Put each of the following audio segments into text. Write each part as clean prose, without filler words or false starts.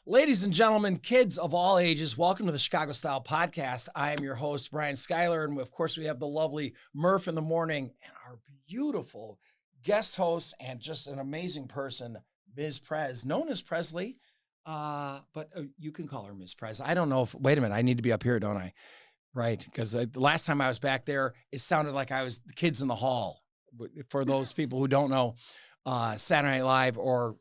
Ladies and gentlemen, kids of all ages, welcome to the Chicago Style Podcast. I am your host, Brian Schuyler, and of course, we have the lovely Murph in the morning and our beautiful guest host and just an amazing person, Ms. Prez, known as Presley, but you can call her Ms. Prez. I don't know if, wait a minute, I need to be up here, don't I? Right, because the last time I was back there, it sounded like I was the kids in the hall. For those people who don't know, Saturday Night Live or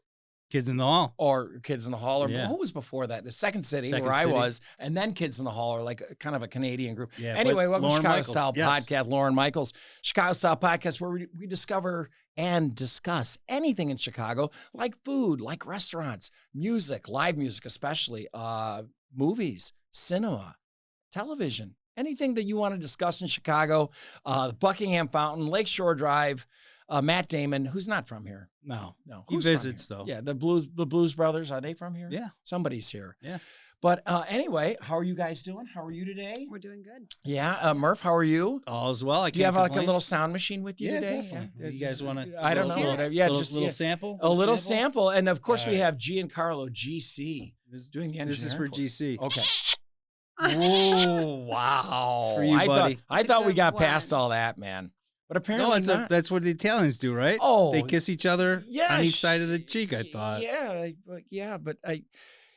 Kids in the Hall. Or Kids in the Hall. Or who was before that? The Second City, where I was. And then Kids in the Hall are like kind of a Canadian group. Yeah, anyway, welcome to Chicago Style Podcast. Lauren Michaels. Chicago Style Podcast, where we discover and discuss anything in Chicago, like food, like restaurants, music, live music especially, movies, cinema, television, anything that you want to discuss in Chicago, the Buckingham Fountain, Lakeshore Drive, Matt Damon, who's not from here. No. He visits, though. Yeah, the Blues Brothers, are they from here? Yeah. Somebody's here. Yeah. But anyway, how are you guys doing? How are you today? We're doing good. Yeah. Murph, how are you? All is well. Do you have like a little sound machine with you today? Definitely. Yeah, you guys want to? I don't know. Yeah, just a little sample? A little sample. And of course, we have Giancarlo GC doing the engineering. This is for GC. Okay. Oh, wow. It's for you, buddy. I thought we got past all that, man. But apparently that's what the Italians do, right? Oh. They kiss each other on each side of the cheek, I thought.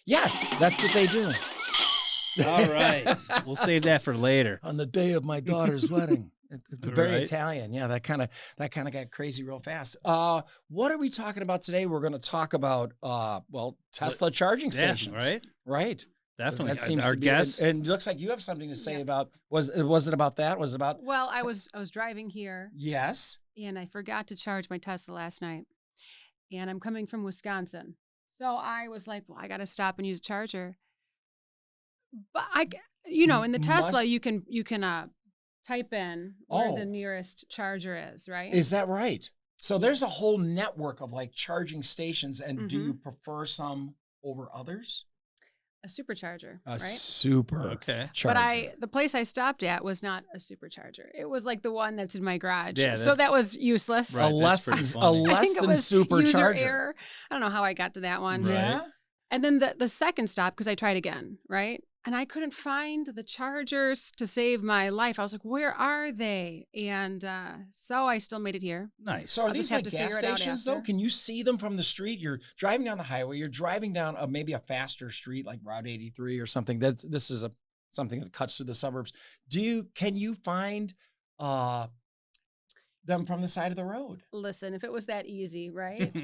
Yes, that's what they do. All right. We'll save that for later. On the day of my daughter's wedding. It's very Italian. Yeah, that kind of got crazy real fast. What are we talking about today? We're going to talk about Tesla charging stations. Right. Definitely. That seems our guest. And it looks like you have something to say about, was it about that? Was it about? Well, I was driving here. Yes. And I forgot to charge my Tesla last night. And I'm coming from Wisconsin. So I was like, well, I got to stop and use a charger. But in the Tesla, you can type in where the nearest charger is, right? Is that right? So there's a whole network of like charging stations. And do you prefer some over others? A supercharger, right? Charger. But the place I stopped at was not a supercharger. It was like the one that's in my garage. Yeah, so that was useless. Right, a less than supercharger. User error. I don't know how I got to that one. Right. Yeah. And then the second stop, because I tried again, right? And I couldn't find the chargers to save my life. I was like, where are they? And so I still made it here. Nice. So are these like gas stations, though? Can you see them from the street? You're driving down the highway. You're driving down maybe a faster street like Route 83 or something. This is something that cuts through the suburbs. Can you find them from the side of the road? Listen, if it was that easy, right?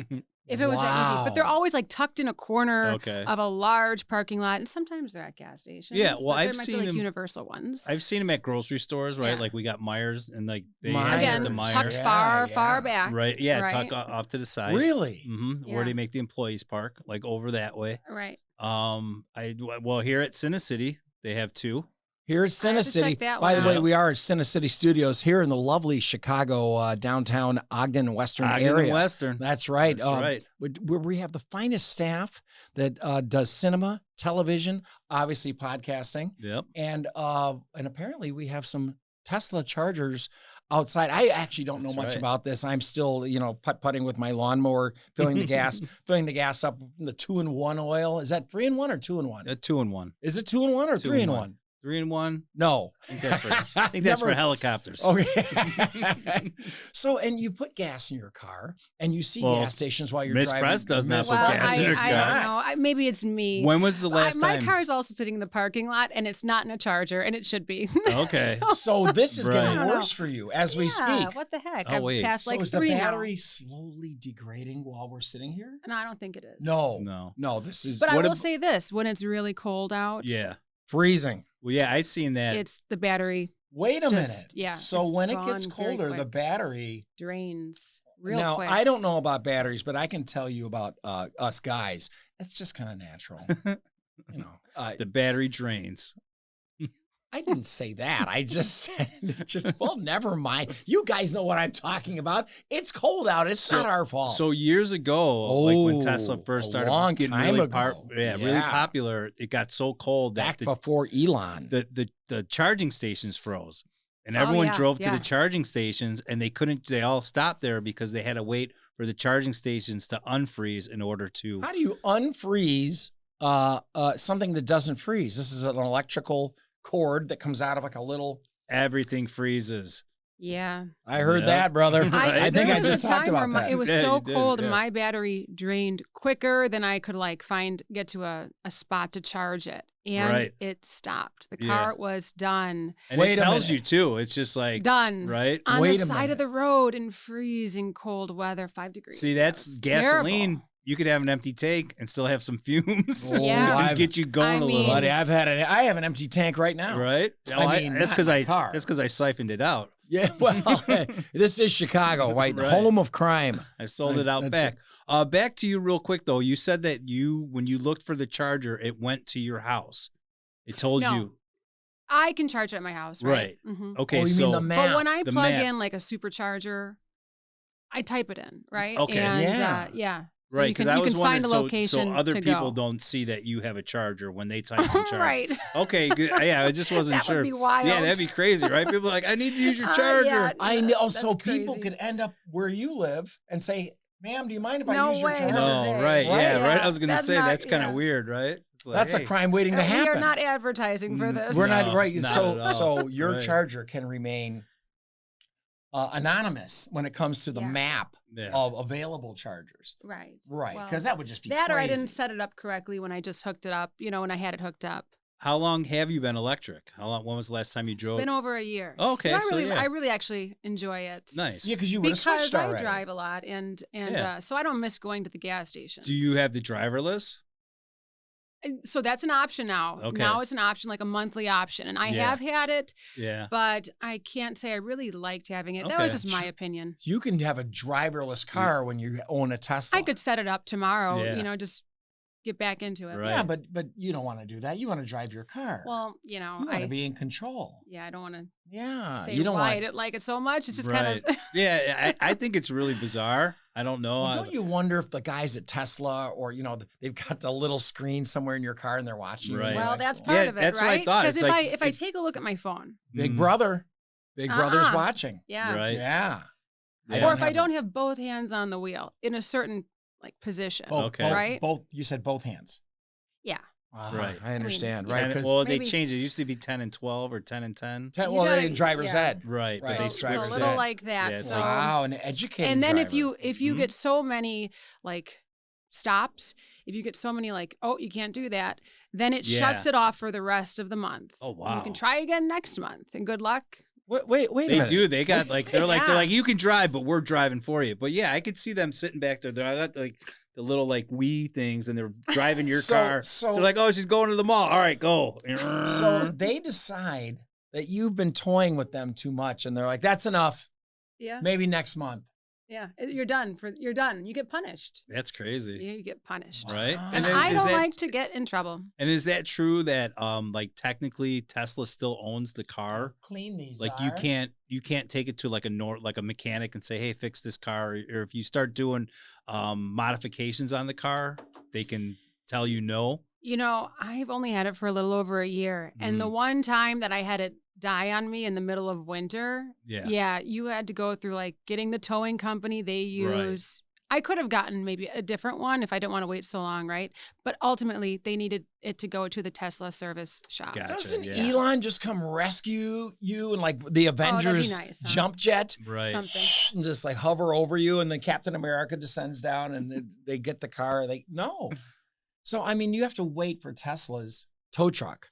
If it was that easy. But they're always like tucked in a corner of a large parking lot. And sometimes they're at gas stations. Yeah, well, I've seen them. Universal ones. I've seen them at grocery stores, right? Yeah. Like we got Myers and like they have the Myers. Tucked far back. Right. Yeah, right? Tucked off to the side. Really? Mm-hmm. Yeah. Where they make the employees park, like over that way. Right. Here at City, they have two. Here at City. By the way, we are at City Studios here in the lovely Chicago downtown Ogden Western area. Western. That's right. That's right. Where we have the finest staff that does cinema, television, obviously podcasting. Yep. And apparently we have some Tesla chargers outside. I actually don't know much about this. I'm still, putt-putting with my lawnmower, filling the gas up in the 2-in-1 oil. Is that 3-in-1 or 2-in-1? 2-in-1 Is it 2-in-1 or 3-in-1? 3-in-1? No. I think that's for helicopters. Okay. So, and you put gas in your car, and you see gas stations while you're driving. Ms. Press does not put gas in her car. I don't know. Maybe it's me. When was the last time? My car is also sitting in the parking lot, and it's not in a charger, and it should be. Okay. So this is getting worse for you as we speak. What the heck? Oh, wait. I've passed like 3 is the battery slowly degrading while we're sitting here? No, I don't think it is. No, this is. But I will say this, when it's really cold out. Yeah. Freezing. Well, yeah, I've seen that. It's the battery. Wait a minute. Yeah. So when it gets colder, the battery drains real quick. Now, I don't know about batteries, but I can tell you about us guys. It's just kind of natural. The battery drains. I didn't say that. I just said, well, never mind. You guys know what I'm talking about. It's cold out. It's not our fault. So years ago, like when Tesla first started getting really popular, it got so cold that before Elon, the charging stations froze. And everyone drove to the charging stations, and they all stopped there because they had to wait for the charging stations to unfreeze in order to. How do you unfreeze something that doesn't freeze. This is an electrical cord that comes out of like a little. Everything freezes. Yeah. I heard that, brother. I think I just talked about that. It was so cold and my battery drained quicker than I could like get to a spot to charge it. And it stopped. The car was done. And it tells you too. It's just like done. Right? On the side of the road in freezing cold weather, 5 degrees. See, that's gasoline. Terrible. You could have an empty tank and still have some fumes. Yeah. Get you going a little. Buddy, I have an empty tank right now. Right? That's because I siphoned it out. Yeah, well, this is Chicago, right? Home of crime. I sold it out back. Back to you real quick, though. You said that when you looked for the charger, it went to your house. It told you. I can charge it at my house, right? Mm-hmm. Okay, you mean the map. But when I plug in like a supercharger, I type it in, right? Okay. And, So right, because you can find a location so other to people go. Don't see that you have a charger when they type in charger. Right. Okay, good. Yeah, I just wasn't sure. That would be wild. Yeah, that'd be crazy, right? People are like, I need to use your charger. Yeah, I know. So crazy. people could end up where you live and say, ma'am, do you mind if I use No your way. charger? No, right. Yeah, right. I was going to That's say, not- that's kind of weird, right? It's like, That's a crime waiting to happen. We are not advertising for this. We're not, right. not at all. So your charger can remain anonymous when it comes to the map of available chargers. Right. Right. Well, Because that would just be that crazy. or I didn't set it up correctly when I just hooked it up, when I had it hooked up. How long have you been electric? When was the last time you drove? It's been over a year. Oh, okay. I really actually enjoy it. Nice. Yeah, because you would have switched already. I drive a lot, and so I don't miss going to the gas station. Do you have the driverless? So that's an option now. Okay. Now it's an option, like a monthly option. And I have had it, yeah, but I can't say I really liked having it. That was just my opinion. You can have a driverless car when you own a Tesla. I could set it up tomorrow, just get back into it. Right. Yeah, but you don't want to do that. You want to drive your car. Well, you want to be in control. Yeah, I don't want to say you don't why I didn't like it so much. It's just kind of... Yeah, I think it's really bizarre. I don't know. Well, don't you wonder if the guys at Tesla or, they've got the little screen somewhere in your car and they're watching you? Well, that's part of it, that's right? What I thought. Because if I take a look at my phone. Big brother's watching. Yeah. Right. Yeah. Or if I don't have both hands on the wheel in a certain position. Right? You said both hands. Yeah. Right. I understand. They changed it. It used to be 10 and 12 or 10 and 10. They didn't driver's ed. Right. But they so a little like that. Yeah, wow, an educated And then driver. if you get so many stops, if you get so many you can't do that, then it shuts it off for the rest of the month. Oh wow. And you can try again next month, and good luck. Wait a minute. They do. They got they're like you can drive, but we're driving for you. But yeah, I could see them sitting back there. I got the little Wii things, and they're driving your car. So they're like, oh, she's going to the mall. All right, go. So they decide that you've been toying with them too much, and they're like, that's enough. Yeah. Maybe next month. Yeah, you're done. You're done. You get punished. That's crazy. Yeah, you get punished. Right. And I don't like to get in trouble. And is that true that technically Tesla still owns the car? Clean these. You can't take it to a mechanic and say, hey, fix this car. Or if you start doing modifications on the car, they can tell you no. I've only had it for a little over a year, and the one time that I had it die on me in the middle of winter, you had to go through getting the towing company they use. Right. I could have gotten maybe a different one if I didn't want to wait so long, right? But ultimately, they needed it to go to the Tesla service shop. Gotcha, Doesn't Elon just come rescue you and the Avengers jump jet? Right. Something. And just hover over you, and then Captain America descends down and they get the car. No. So, you have to wait for Tesla's tow truck.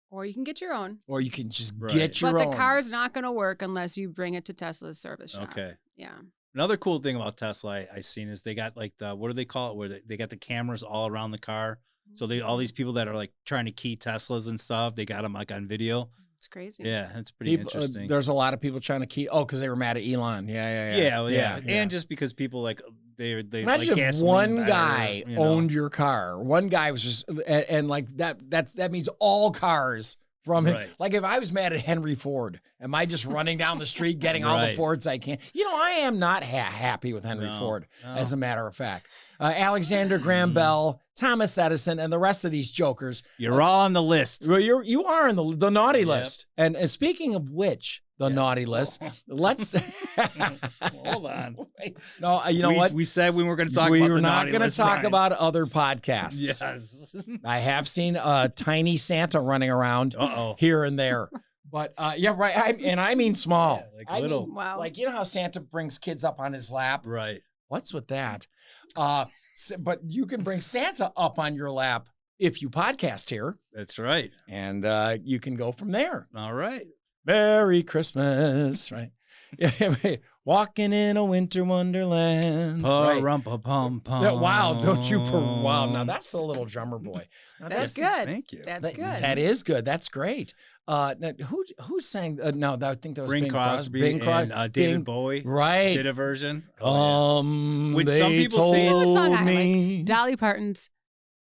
Or you can get your own. Or you can just get your own. But the car's not going to work unless you bring it to Tesla's service shop. Okay. Yeah. Another cool thing about Tesla I seen is they got what do they call it? Where they got the cameras all around the car. So all these people that are trying to key Teslas and stuff, they got them on video. It's crazy. Yeah, that's pretty interesting. There's a lot of people trying to key. Oh, because they were mad at Elon. Yeah. And just because people they imagine if one guy owned your car. One guy was just and that means all cars from him. Right. If I was mad at Henry Ford, am I just running down the street getting all the Fords I can? I am not happy with Henry Ford, as a matter of fact. Alexander Graham Bell, Thomas Edison, and the rest of these jokers. You're all on the list. Well, you are on the naughty list. And speaking of which, the naughty list. Let's hold on. No, you know what? We said we were going to talk about we the were not naughty going to list, talk Brian. about other podcasts. Yes. I have seen a tiny Santa running around here and there. But yeah, right. I mean small. Yeah, like little. Wow. Like, you know how Santa brings kids up on his lap? Right. What's with that? But you can bring Santa up on your lap if you podcast here. That's right. And you can go from there. All right. Merry Christmas, right? Walking in a winter wonderland. Right. Wow, don't you? Wow, now that's the Little Drummer Boy. Now, that's good. Thank you. That's good. That is good. That's great. Now, who sang? No, I think that was Bing Crosby and David Bowie. Right. Did a version. Which some people say it's song I me. like. Dolly Parton's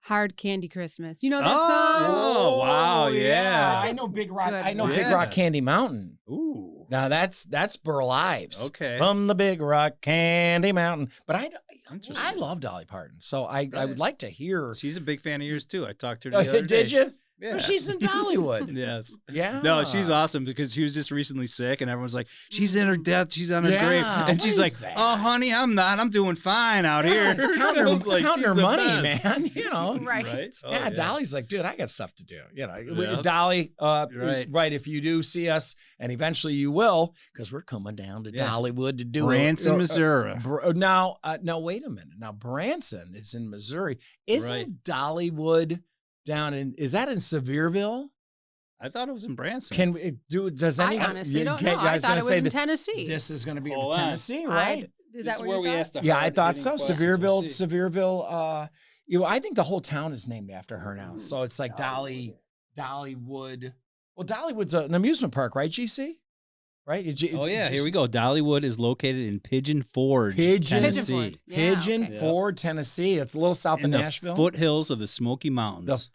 Hard Candy Christmas. You know that song? Oh, wow, yeah. I know Big Rock. Good I know one. Big Rock Candy Mountain. Ooh. Now that's Burl Ives. Okay. From the Big Rock Candy Mountain. But I love Dolly Parton. So I would like to hear. She's a big fan of yours too. I talked to her the other day. Did you? Yeah. Well, she's in Dollywood. Yes. Yeah. No, she's awesome because she was just recently sick and everyone's like, she's in her death. She's on her grave. And she's like, oh, honey, I'm not. I'm doing fine out here. Counting her money, man. You know. Right. Oh, yeah, Dolly's like, dude, I got stuff to do. You know, Yeah. Dolly, Right. if you do see us, and eventually you will, because we're coming down to Dollywood to do Branson, Missouri. Now, wait a minute. Now, Branson is in Missouri. Isn't Dollywood down is that in Sevierville? I thought it was in Branson. Can we do? Does any? I honestly don't know. I thought it was in Tennessee. This is going to be in Tennessee, right? Is that where we asked? Yeah, I thought so. Sevierville. I think the whole town is named after her now. So it's like Dollywood. Well, Dollywood's an amusement park, right? GC, right? Here we go. Dollywood is located in Pigeon Forge, Tennessee. Ford, Tennessee. It's a little south of Nashville. Foothills of the Smoky Mountains.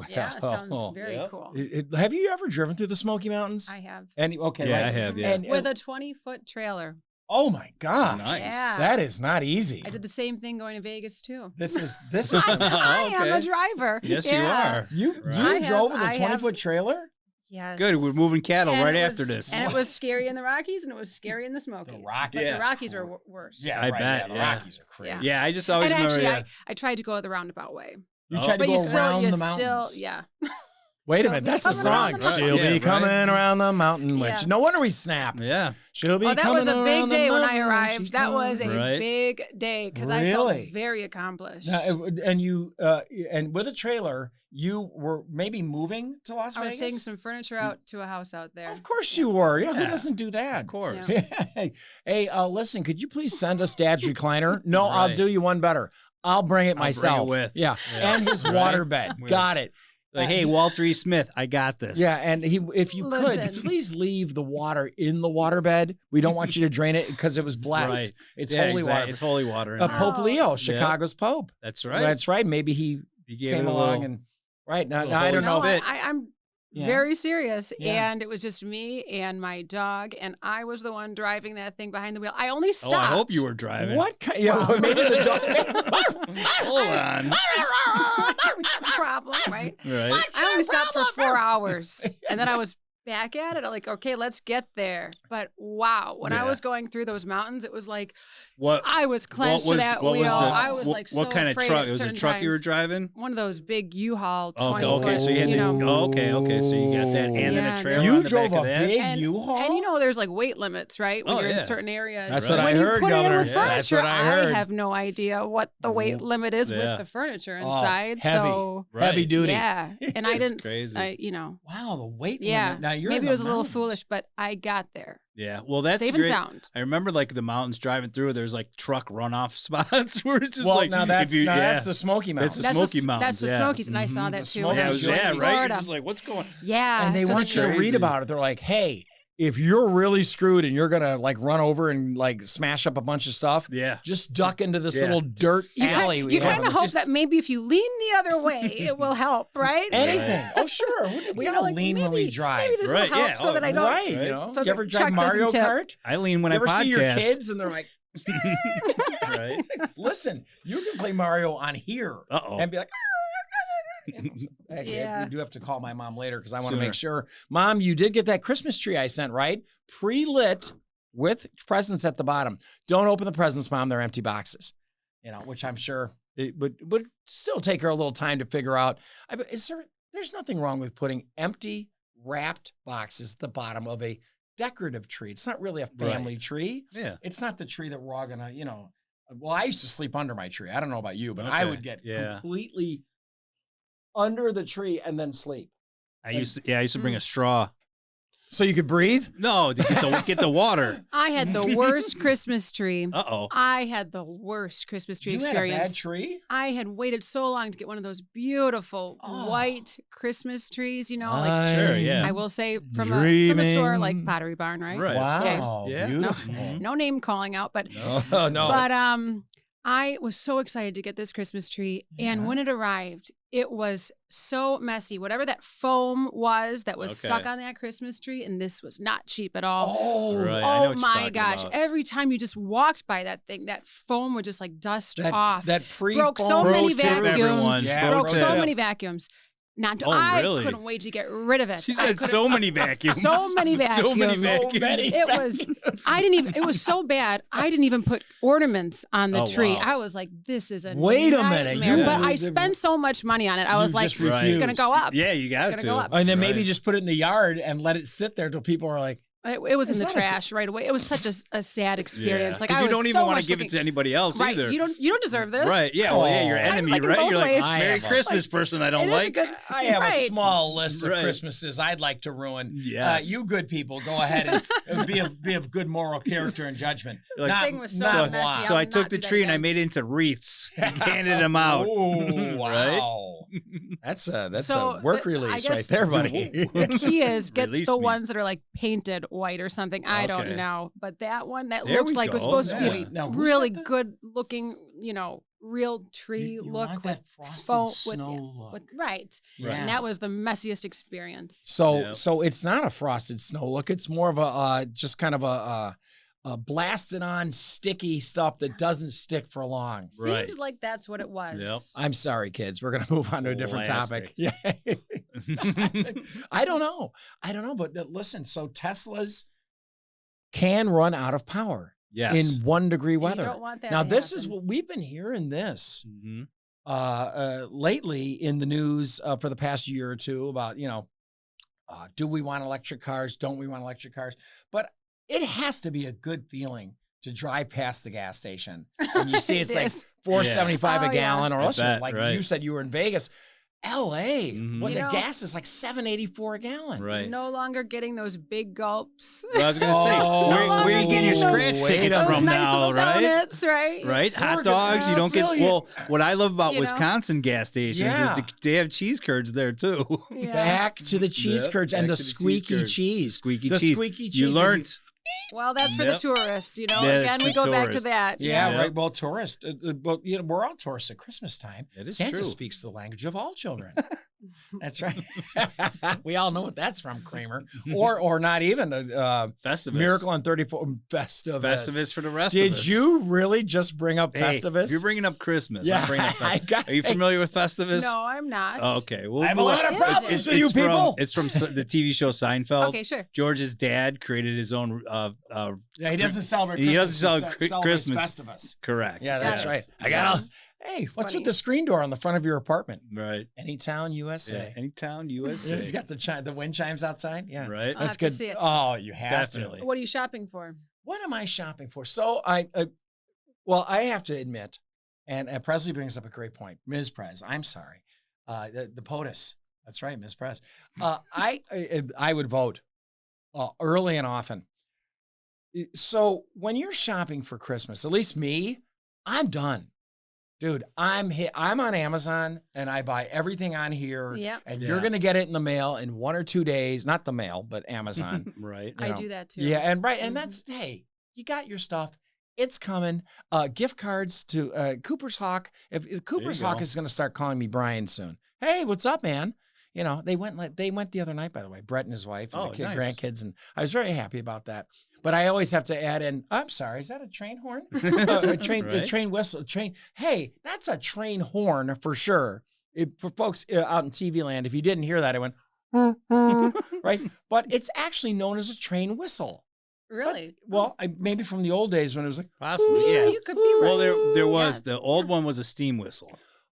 Yeah, it sounds very cool. Have you ever driven through the Smoky Mountains? I have. I have. Yeah. With a 20-foot trailer. Oh my gosh. Nice. Yeah. That is not easy. I did the same thing going to Vegas too. This is I am a driver. Yes, you are. You drove with a 20-foot trailer? Yes. Good. We're moving cattle after this. And it was scary in the Rockies and it was scary in the Smokies. The Rockies. But the Rockies are worse. Yeah, I bet. Yeah, the Rockies are crazy. Yeah, I just always remember. Actually, I tried to go the roundabout way. You tried to go around the mountains. Wait a minute, that's a song. She'll be coming around the mountain. Which no wonder we snap. Yeah. She'll be coming that was a big around day the when mountain I arrived. That was a big day because I felt very accomplished. And you and with a trailer, you were maybe moving to Las Vegas? I was taking some furniture out to a house out there. Of course you were. Yeah, who doesn't do that? Of course. Yeah. Hey, listen, could you please send us Dad's recliner? No, I'll do you one better. I'll bring it myself. Bring it with. Yeah. And his waterbed. Got it. Like, hey, Walter E. Smith, I got this. Yeah, and if you could, please leave the water in the waterbed. We don't want you to drain it because it was blessed. Right. It's holy water. It's holy water. Pope Leo, Chicago's Pope. That's right. That's right. Maybe he came along and now I don't know. I'm very serious, and it was just me and my dog, and I was the one driving that thing behind the wheel. I only stopped. Oh, I hope you were driving. What? Maybe the dog. Hold on. Problem, right? Right. I only stopped for 4 hours, and then I was back at it. I'm like, okay, let's get there. But wow, when I was going through those mountains, it was like I was clenched to that wheel. I was like, what kind of truck? It was a truck you were driving? One of those big U-Haul. Okay, so you had okay, so you got that, and then a trailer. You on the drove back a of that? big U-Haul, and there's like weight limits, right? When you're in certain areas. That's what I heard, Governor. That's what I heard. I have no idea what the weight limit is with the furniture inside. Heavy duty. Yeah, and I didn't. Wow, the weight limit. Yeah, now you're maybe it was a little foolish, but I got there. Yeah, well, that's safe and great. Sound. I remember like the mountains driving through. There's like truck runoff spots where it's just now that's the Smoky Mountains. That's the Smoky Mountains. That's the Smokies, and I saw that too. Yeah, right. You're just like, what's going? Yeah, and they want you to read about it. They're like, hey, if you're really screwed and you're gonna like run over and like smash up a bunch of stuff, just duck into this little dirt alley. You kind of hope that maybe if you lean the other way, it will help, right? Anything. Oh, sure. We all lean when we drive. Maybe this will help so that I don't. Right. You know, so you ever drive Mario Kart? I lean when I podcast. You ever see your kids and they're like, right? Listen, you can play Mario on here and be like, Actually, we do have to call my mom later because I want to make sure. Mom, you did get that Christmas tree I sent, right? Pre-lit with presents at the bottom. Don't open the presents, Mom. They're empty boxes. Which I'm sure it would still take her a little time to figure out. There's nothing wrong with putting empty wrapped boxes at the bottom of a decorative tree. It's not really a family tree. Yeah. It's not the tree that we're all gonna, well, I used to sleep under my tree. I don't know about you, but I would get completely under the tree and then sleep. I used to bring a straw. So you could breathe? No, to get the water. I had the worst Christmas tree. Uh-oh. I had the worst Christmas tree experience. You had a bad tree? I had waited so long to get one of those beautiful white Christmas trees, Sure, yeah. I will say from a store like Pottery Barn, right? Right. Wow. Okay. Yeah. Beautiful. No name calling out, but no. But I was so excited to get this Christmas tree, and when it arrived, it was so messy. Whatever that foam was that was stuck on that Christmas tree, and this was not cheap at all. Oh, right. Oh my gosh. About. Every time you just walked by that thing, that foam would just like dust off. That broke so many vacuums. Broke so tip. many vacuums. I really? couldn't wait to get rid of it. She said so many vacuums. So many vacuums. So many vacuums. It was so bad. I didn't even put ornaments on the tree. Wow. I was like, this is a nightmare. But I spent so much money on it. I was like, it's going to go up. Yeah, you got to. Go up. And then maybe just put it in the yard and let it sit there till people are like, it was in the trash right away. It was such a sad experience. Yeah. Like you don't even want to give it to anybody else either. You don't deserve this. Right? Yeah. Well, your enemy, right? You're like Merry Christmas person. I don't like. I have a small list of Christmases I'd like to ruin. Yes. You good people, go ahead and be of good moral character and judgment. The thing was so messy. So I took the tree and I made it into wreaths and handed them out. Oh, wow. That's a work release right there, buddy. The key is get the ones that are like painted white or something. I don't know. But that one that looks like was supposed to be really good looking, real tree look. Want that frosted snow look. Right. And that was the messiest experience. So it's not a frosted snow look. It's more of a just kind of a blasted on sticky stuff that doesn't stick for long. Seems like that's what it was. Yep. I'm sorry, kids. We're going to move on to a different topic. Yeah. I don't know. But listen, so Teslas can run out of power in 1 degree weather. You don't want that now, to this happen. is what we've been hearing lately in the news for the past year or two about, do we want electric cars? Don't we want electric cars? But it has to be a good feeling to drive past the gas station and you see it's like $4.75 a gallon, or else you said you were in Vegas. LA, when the gas is like $7.84 a gallon. Right. No longer getting those big gulps. Well, I was going to say, where are you getting your scratch tickets from now, right? Donuts, right? Right. Hot dogs, you don't get. Well, what I love about Wisconsin gas stations is they have cheese curds there too. Yeah. Back to the cheese curds and the squeaky cheese. Squeaky cheese. You learned. Well, that's for the tourists, Again, we go back to that. Yeah, right. Well, tourists. Well, we're all tourists at Christmas time. It is Santa true. speaks the language of all children. That's right. We all know what that's from, Kramer. Or not even Festivus. Miracle on 34. Festivus. Festivus for the rest of us. Did you really just bring up Festivus? If you're bringing up Christmas. Yeah, I'm bringing up Festivus. Are you familiar with Festivus? No, I'm not. Oh, okay. Well, I have a lot of problems with you people. It's from the TV show Seinfeld. Okay, sure. George's dad created his own. He doesn't celebrate Christmas. He doesn't celebrate Christmas. Festivus. Correct. Yeah, that's right. I got Hey, what's with the screen door on the front of your apartment? Right. Anytown, USA. Yeah, Anytown, USA. He's got the wind chimes outside. Yeah. Right. That's good. To see it. Oh, you have Definitely. to. What are you shopping for? What am I shopping for? So I have to admit, and Presley brings up a great point. Ms. Prez, I'm sorry. The POTUS. That's right, Ms. Prez. I would vote early and often. So when you're shopping for Christmas, at least me, I'm done. Dude, I'm on Amazon and I buy everything on here. Yep. And you're going to get it in the mail in 1 or 2 days. Not the mail, but Amazon. Right. I do that too. Yeah. And and that's, hey, you got your stuff. It's coming. Gift cards to Cooper's Hawk. If Cooper's Hawk is going to start calling me Brian soon. Hey, what's up, man? They went the other night, by the way, Brett and his wife and the grandkids. And I was very happy about that. But I always have to add in, I'm sorry, is that a train horn? A train whistle, train. Hey, that's a train horn for sure. For folks out in TV land, if you didn't hear that, it went, right? But it's actually known as a train whistle. Really? Maybe from the old days when it was like, possibly, yeah. You could be right. Well, there was, the old one was a steam whistle.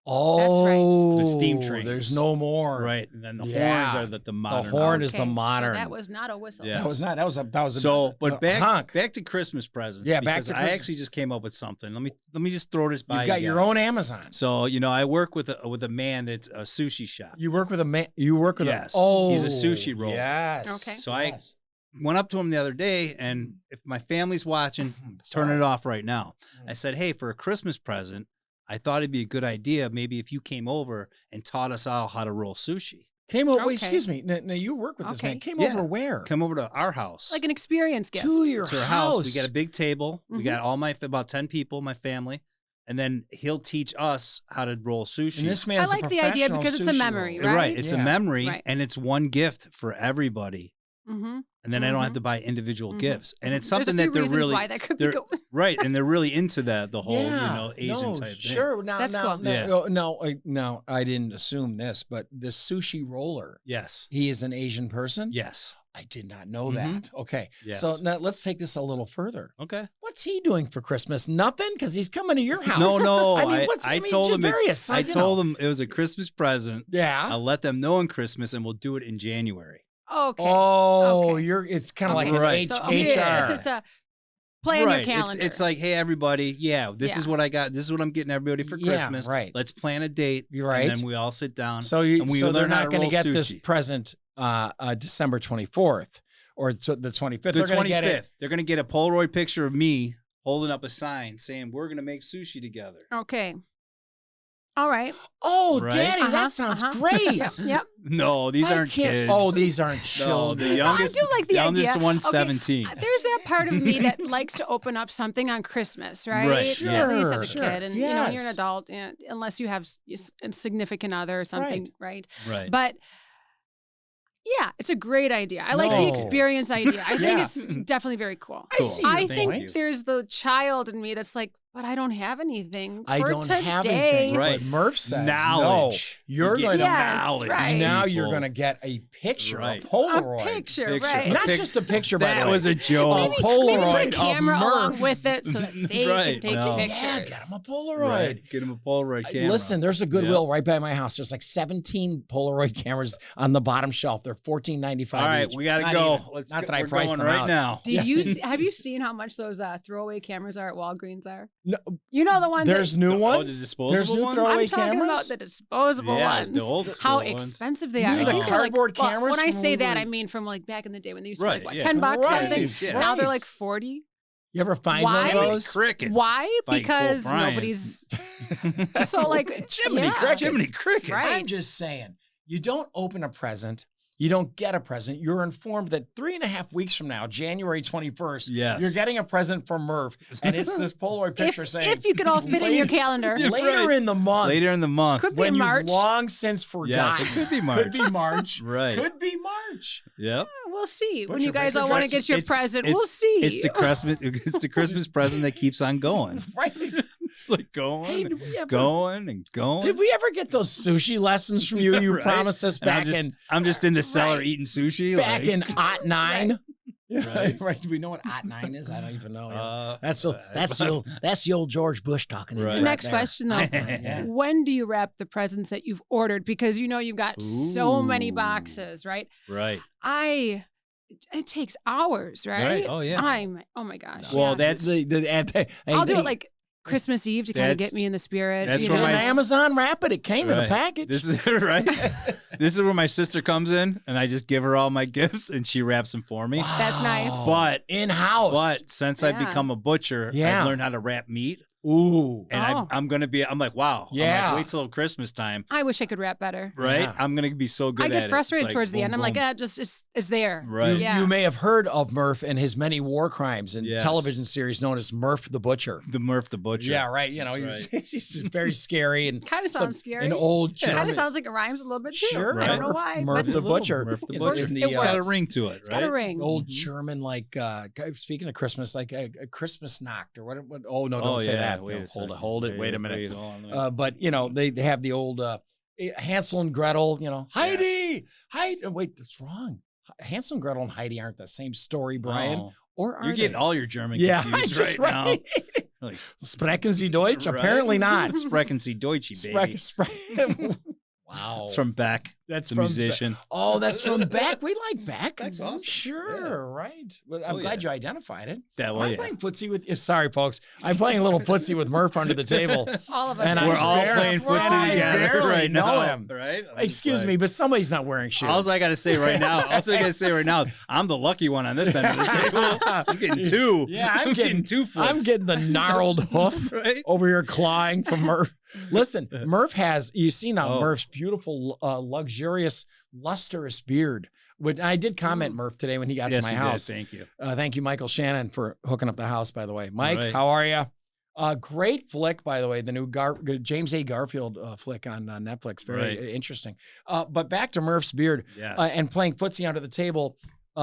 Oh, that's right. The steam trains. There's no more. Right. And then the horns are the modern. The horn is the modern. So that was not a whistle. Yeah. That was not. That was a so, but honk. back to Christmas presents. Yeah, because back to I actually just came up with something. Let me just throw this by you. You've got your own Amazon. So, I work with a man that's a sushi chef. You work with a man. You work with yes. he's a sushi roller. Yes. Okay. So I went up to him the other day, and if my family's watching, turn it off right now. I said, hey, for a Christmas present, I thought it'd be a good idea maybe if you came over and taught us all how to roll sushi. Came over. Wait, excuse me. Now you work with this man. Came over where? Come over to our house. Like an experience gift. To your house. We got a big table. Mm-hmm. We got about 10 people, my family. And then he'll teach us how to roll sushi. And this man's I like the idea because it's a memory, right? Right. It's a memory, and it's one gift for everybody. Mm-hmm. And then I don't have to buy individual gifts. And it's something that they're really why that could be going. right, and they're really into the whole Asian type thing. Sure, that's cool. No, I didn't assume this, but the sushi roller. Yes, he is an Asian person. Yes, I did not know that. Okay, yes. So now let's take this a little further. Okay, what's he doing for Christmas? Nothing, because he's coming to your house. No. I told him it was a Christmas present. Yeah, I'll let them know on Christmas, and we'll do it in January. Okay. Oh, okay. It's kind of like right. an so, HR. It's a plan your calendar. It's like, hey, everybody, this is what I got. This is what I'm getting everybody for Christmas. Yeah, right. Let's plan a date. You're right. And then we all sit down. So they're not going to get this present December 24th or the 25th. The they're going to get it. They're going to get a Polaroid picture of me holding up a sign saying we're going to make sushi together. Okay. All right. Oh, right? Daddy, that sounds great. Yep. No, these aren't kids. Oh, these aren't children. No, the youngest, I do like the youngest idea. one's 17. There's that part of me that likes to open up something on Christmas, right? Right. Sure, at least as a kid. And, yes. You're an adult, unless you have a significant other or something, right? Right. But yeah, it's a great idea. I like the experience idea. I think it's definitely very cool. I think there's the child in me that's like, but I don't have anything for I don't today. have anything. Right. But Murph says, knowledge. No, you're going to knowledge. Right. Now you're going to get a picture, right. a Polaroid. A picture, right. Not just a picture, by the way. That was a joke. Maybe Polaroid put a camera of Murph. along with it so that they can take your pictures. Yeah, get him a Polaroid. Right. Get him a Polaroid camera. Listen, there's a Goodwill right by my house. There's like 17 Polaroid cameras on the bottom shelf. They're $14.95 All right, each. we got to go. Not that I priced them right out. now. Have you seen how much those throwaway cameras are at Walgreens are? No. You know the ones There's new ones? The disposable There's new ones? throwaway I'm talking cameras? about the disposable ones. The old how ones. expensive they are. You mean the cardboard cameras? When I say from that, when I mean from like back in the day when they used to Right, be like, yeah. $10 Right, something. yeah. Now they're Right. like 40. You ever find one of those? Crickets. Why? by Because Cole Bryant. nobody's so like Jiminy Crickets. Jiminy Crickets. Right. I'm just saying, you don't open a present. You don't get a present. You're informed that 3.5 weeks from now, January 21st, Yes. you're getting a present from Murph, and it's this Polaroid picture saying, if you can all fit in your calendar. later in the month, Later in the month. Could be when March. you've long since forgotten. Yes, it could be March. Could be March. Right. Could be March. Yep. We'll see. Put When your you guys picture all want to dress- get your present, we'll see. It's the Christmas present that keeps on going. Right. It's like going, Hey, did we ever- going and going. Did we ever get those sushi lessons from you? You Right. promised us And I'm just in the cellar eating sushi. back like, in '09. Right. Right. Do we know what '09 is? I don't even know. that's That's the old George Bush talking. Right. The next question, though. Yeah. When do you wrap the presents that you've ordered? Because you've got so many Ooh. boxes, right? right. It takes hours, right? Right. Oh yeah. Oh my gosh. Well, yeah. that's I'll do it like Christmas Eve to kind of get me in the spirit. that's you where know? on my- Amazon Rapid. It came in a Right. package. This is right. This is where my sister comes in, and I just give her all my gifts, and she wraps them for me. That's nice. But in house. But since I've Yeah. become a butcher, Yeah. I've learned how to wrap meat. Ooh. And Oh. I'm like, wow. I'm Yeah. like, wait till Christmas time. I wish I could rap better. Right? Yeah. I'm going to be so good I at it. get It's frustrated like, towards the boom, end. I'm like, boom. just it's there. Right. Yeah. You may have heard of Murph and his many war crimes in Yes. television series known as Murph the Butcher. The Murph the Butcher. Yeah, right. You know, That's he's just very scary and Kind of sounds scary. An old It kind German. of sounds like it rhymes a little bit too. Sure. I don't know Right. why. Murph but the Butcher. Murph the It Butcher. works. In It It's got a works. ring to it, It's got a right? ring. Old German, like speaking of Christmas, like a Christmas Nacht or what? Oh no, don't say that. Wait No, a second. hold it. Wait a minute. Wait, hold on. But you know, they have the old Hansel and Gretel, Heidi, Heidi. Wait, that's wrong. Hansel and Gretel and Heidi aren't the same story, Brian. No. Or are You're getting they? all your German confused right now. Like, Sprechen Sie Deutsch? Right? Apparently not. Sprechen Sie Deutsche, baby. Wow. It's from Beck. That's a musician. Oh, that's from Beck. We like Beck. Beck's awesome. Sure, right. Well, I'm glad you identified it. I'm playing footsie with you. Sorry, folks. I'm playing a little footsie with Murph under the table. All of us. And we're all playing footsie together right now. Right? Excuse me, but somebody's not wearing shoes. All I got to say right now, is I'm the lucky one on this end of the table. I'm getting two. Yeah, I'm getting 2 foots. I'm getting the gnarled hoof over here clawing from Murph. Listen, Murph has, you see now Murph's beautiful, luxurious, lustrous beard. Which I did comment Murph today when he got to my house. Thank you. Thank you, Michael Shannon, for hooking up the house, by the way. Mike, how are you? Great flick, by the way, the new James A. Garfield flick on Netflix. Very interesting. But back to Murph's beard and playing footsie under the table.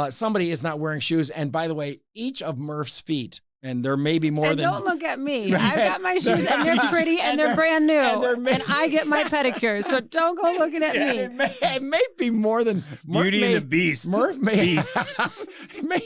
Somebody is not wearing shoes. And by the way, each of Murph's feet, and there may be more than... Don't look at me. I've got my shoes, and they're pretty, and they're brand new. And I get my pedicures, so don't go looking at me. It may be more than... Beauty and the Beast. Murph may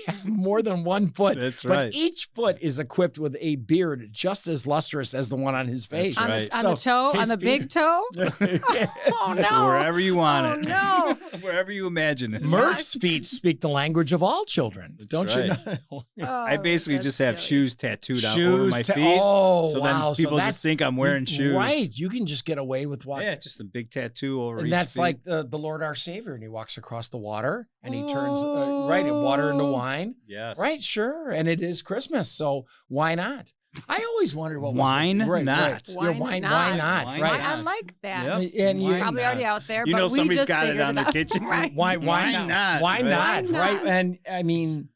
have more than 1 foot. That's right. But each foot is equipped with a beard just as lustrous as the one on his face. On the toe? On the big toe? Oh, no. Wherever you want it. Oh, no. Wherever you imagine it. Murph's feet speak the language of all children. Don't you know? I basically just have shoes tattooed all over my feet. So then people just think I'm wearing shoes. Right. You can just get away with what? Yeah, just a big tattoo over each And that's feet. like the Lord our Savior. And he walks across the water and he turns water into wine. Yes. Right. Sure. And it is Christmas. So why not? I always wondered what wine was not. Why not? Why not? Why right. not? I like that. Yep. And you're probably already out there. You but know we somebody's just got it figured on their out. kitchen. Right. Why not? Why not? not? Right. And I mean,